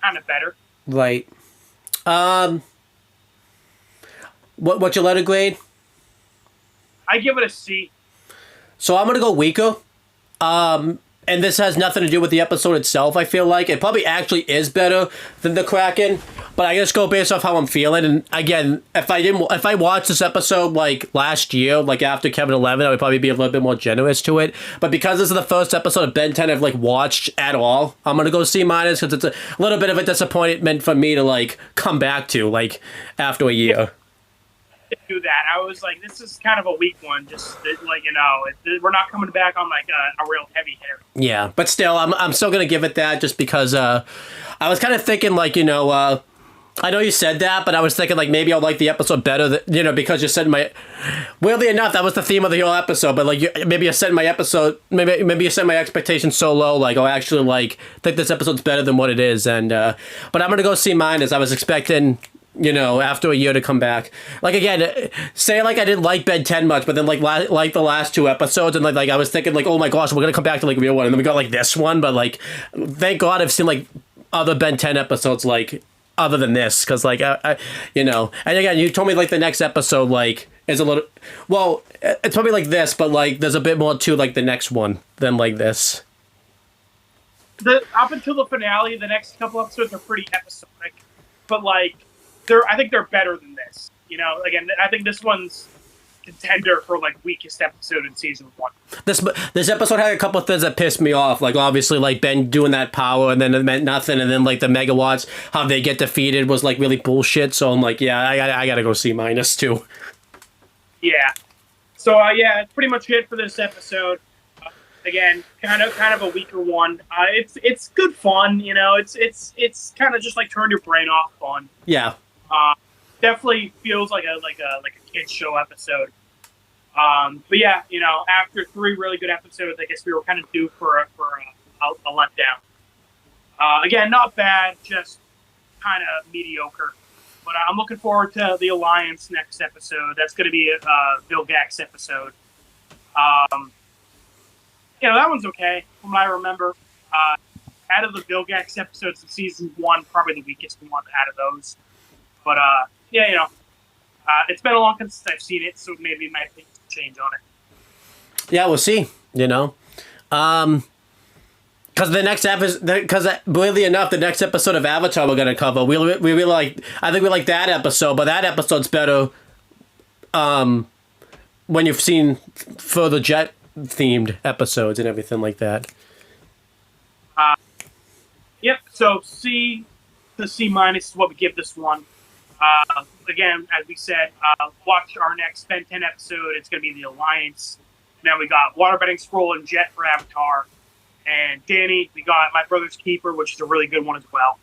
kind of better.
Right. What's your letter grade?
I give it a C.
So I'm gonna go weaker. And this has nothing to do with the episode itself, I feel like. It probably actually is better than the Kraken, but I just go based off how I'm feeling. And again, if I watched this episode like last year, like after Kevin 11, I would probably be a little bit more generous to it. But because this is the first episode of Ben 10 I've like watched at all, I'm gonna go C- because it's a little bit of a disappointment for me to like come back to like after a year.
Do that. I was like, this is kind of a weak one. Just like, you know, we're not coming back on like a real heavy hitter.
Yeah, but still, I'm still gonna give it that just because I was kind of thinking like, you know, I know you said that, but I was thinking like maybe I'll like the episode better, you know, because you said weirdly enough that was the theme of the whole episode. But like maybe you set my episode, maybe you set my expectations so low, like I'll actually like think this episode's better than what it is, and but I'm gonna go C-. I was expecting, you know, after a year to come back. Like, again, say, like, I didn't like Ben 10 much, but then, like the last 2 episodes, and, like I was thinking, like, oh, my gosh, we're gonna come back to, like, real one, and then we got, like, this one, but, like, thank God I've seen, like, other Ben 10 episodes, like, other than this, because, like, I you know, and, again, you told me, like, the next episode, like, is a little, well, it's probably like this, but, like, there's a bit more to, like, the next one than, like, this.
Up until the finale, the next couple episodes are pretty episodic, but, like, I think they're better than this. You know, again, I think this one's contender for like weakest episode in season 1.
This episode had a couple of things that pissed me off. Like obviously, like Ben doing that power, and then it meant nothing. And then like the megawatts, how they get defeated was like really bullshit. So I'm like, yeah, I gotta go C- too.
Yeah. So yeah, it's pretty much it for this episode. Again, kind of a weaker one. It's good fun. You know, it's kind of just like turn your brain off fun.
Yeah.
Definitely feels like a kids show episode. But yeah, you know, after 3 really good episodes, I guess we were kind of due for a letdown. Again, not bad, just kind of mediocre. But I'm looking forward to the Alliance next episode. That's going to be a Vilgax episode. You know, that one's okay, from what I remember. Out of the Vilgax episodes of season 1, probably the weakest one out of those. But yeah, you know, it's been a long time since I've seen it, so maybe my opinion will change on it.
Yeah, we'll see. You know, Because the next episode, because weirdly enough, the next episode of Avatar we're gonna cover, we really like. I think we like that episode, but that episode's better. When you've seen further jet themed episodes and everything like that.
Yep. So C to C minus is what we give this one. Again, as we said, watch our next Ben 10 episode. It's going to be the Alliance. Now we got Waterbending Scroll and Jet for Avatar. And Danny, we got My Brother's Keeper, which is a really good one as well.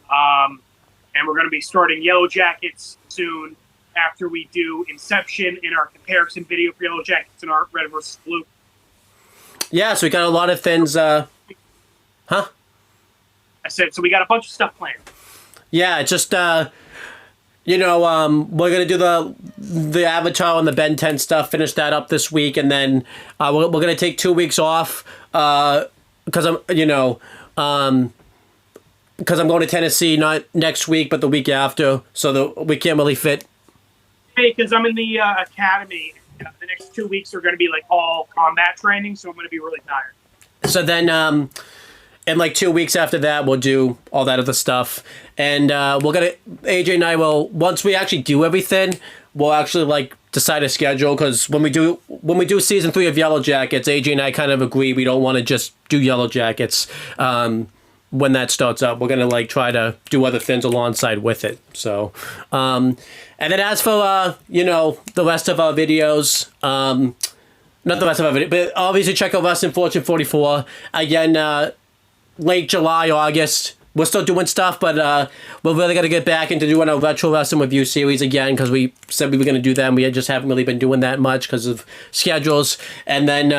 And we're going to be starting Yellow Jackets soon after we do Inception in our comparison video for Yellow Jackets and our Red versus Blue.
Yeah, so we got a lot of things. Huh?
I said, so we got a bunch of stuff planned.
Yeah, just we're gonna do the Avatar and the Ben 10 stuff. Finish that up this week, and then we're gonna take 2 weeks off because I'm because I'm going to Tennessee not next week but the week after, so we can't really fit.
Hey, because I'm in the academy. The next 2 weeks are going to be like all combat training, so I'm going to be really tired.
So then, in like 2 weeks after that, we'll do all that other stuff, and AJ and I will, once we actually do everything, we'll actually like decide a schedule, because when we do season 3 of Yellow Jackets, AJ and I kind of agree we don't want to just do Yellow Jackets. When that starts up, we're gonna like try to do other things alongside with it. So, and then as for the rest of our videos, not the rest of our videos, but obviously check out Wrestling Fortune 44 again. Late July, August. We're still doing stuff, but we're really gonna get back into doing our retro wrestling review series again, because we said we were gonna do that, and we just haven't really been doing that much because of schedules. And then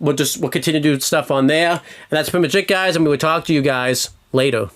we'll continue to do stuff on there. And that's pretty much it, guys, and we will talk to you guys later.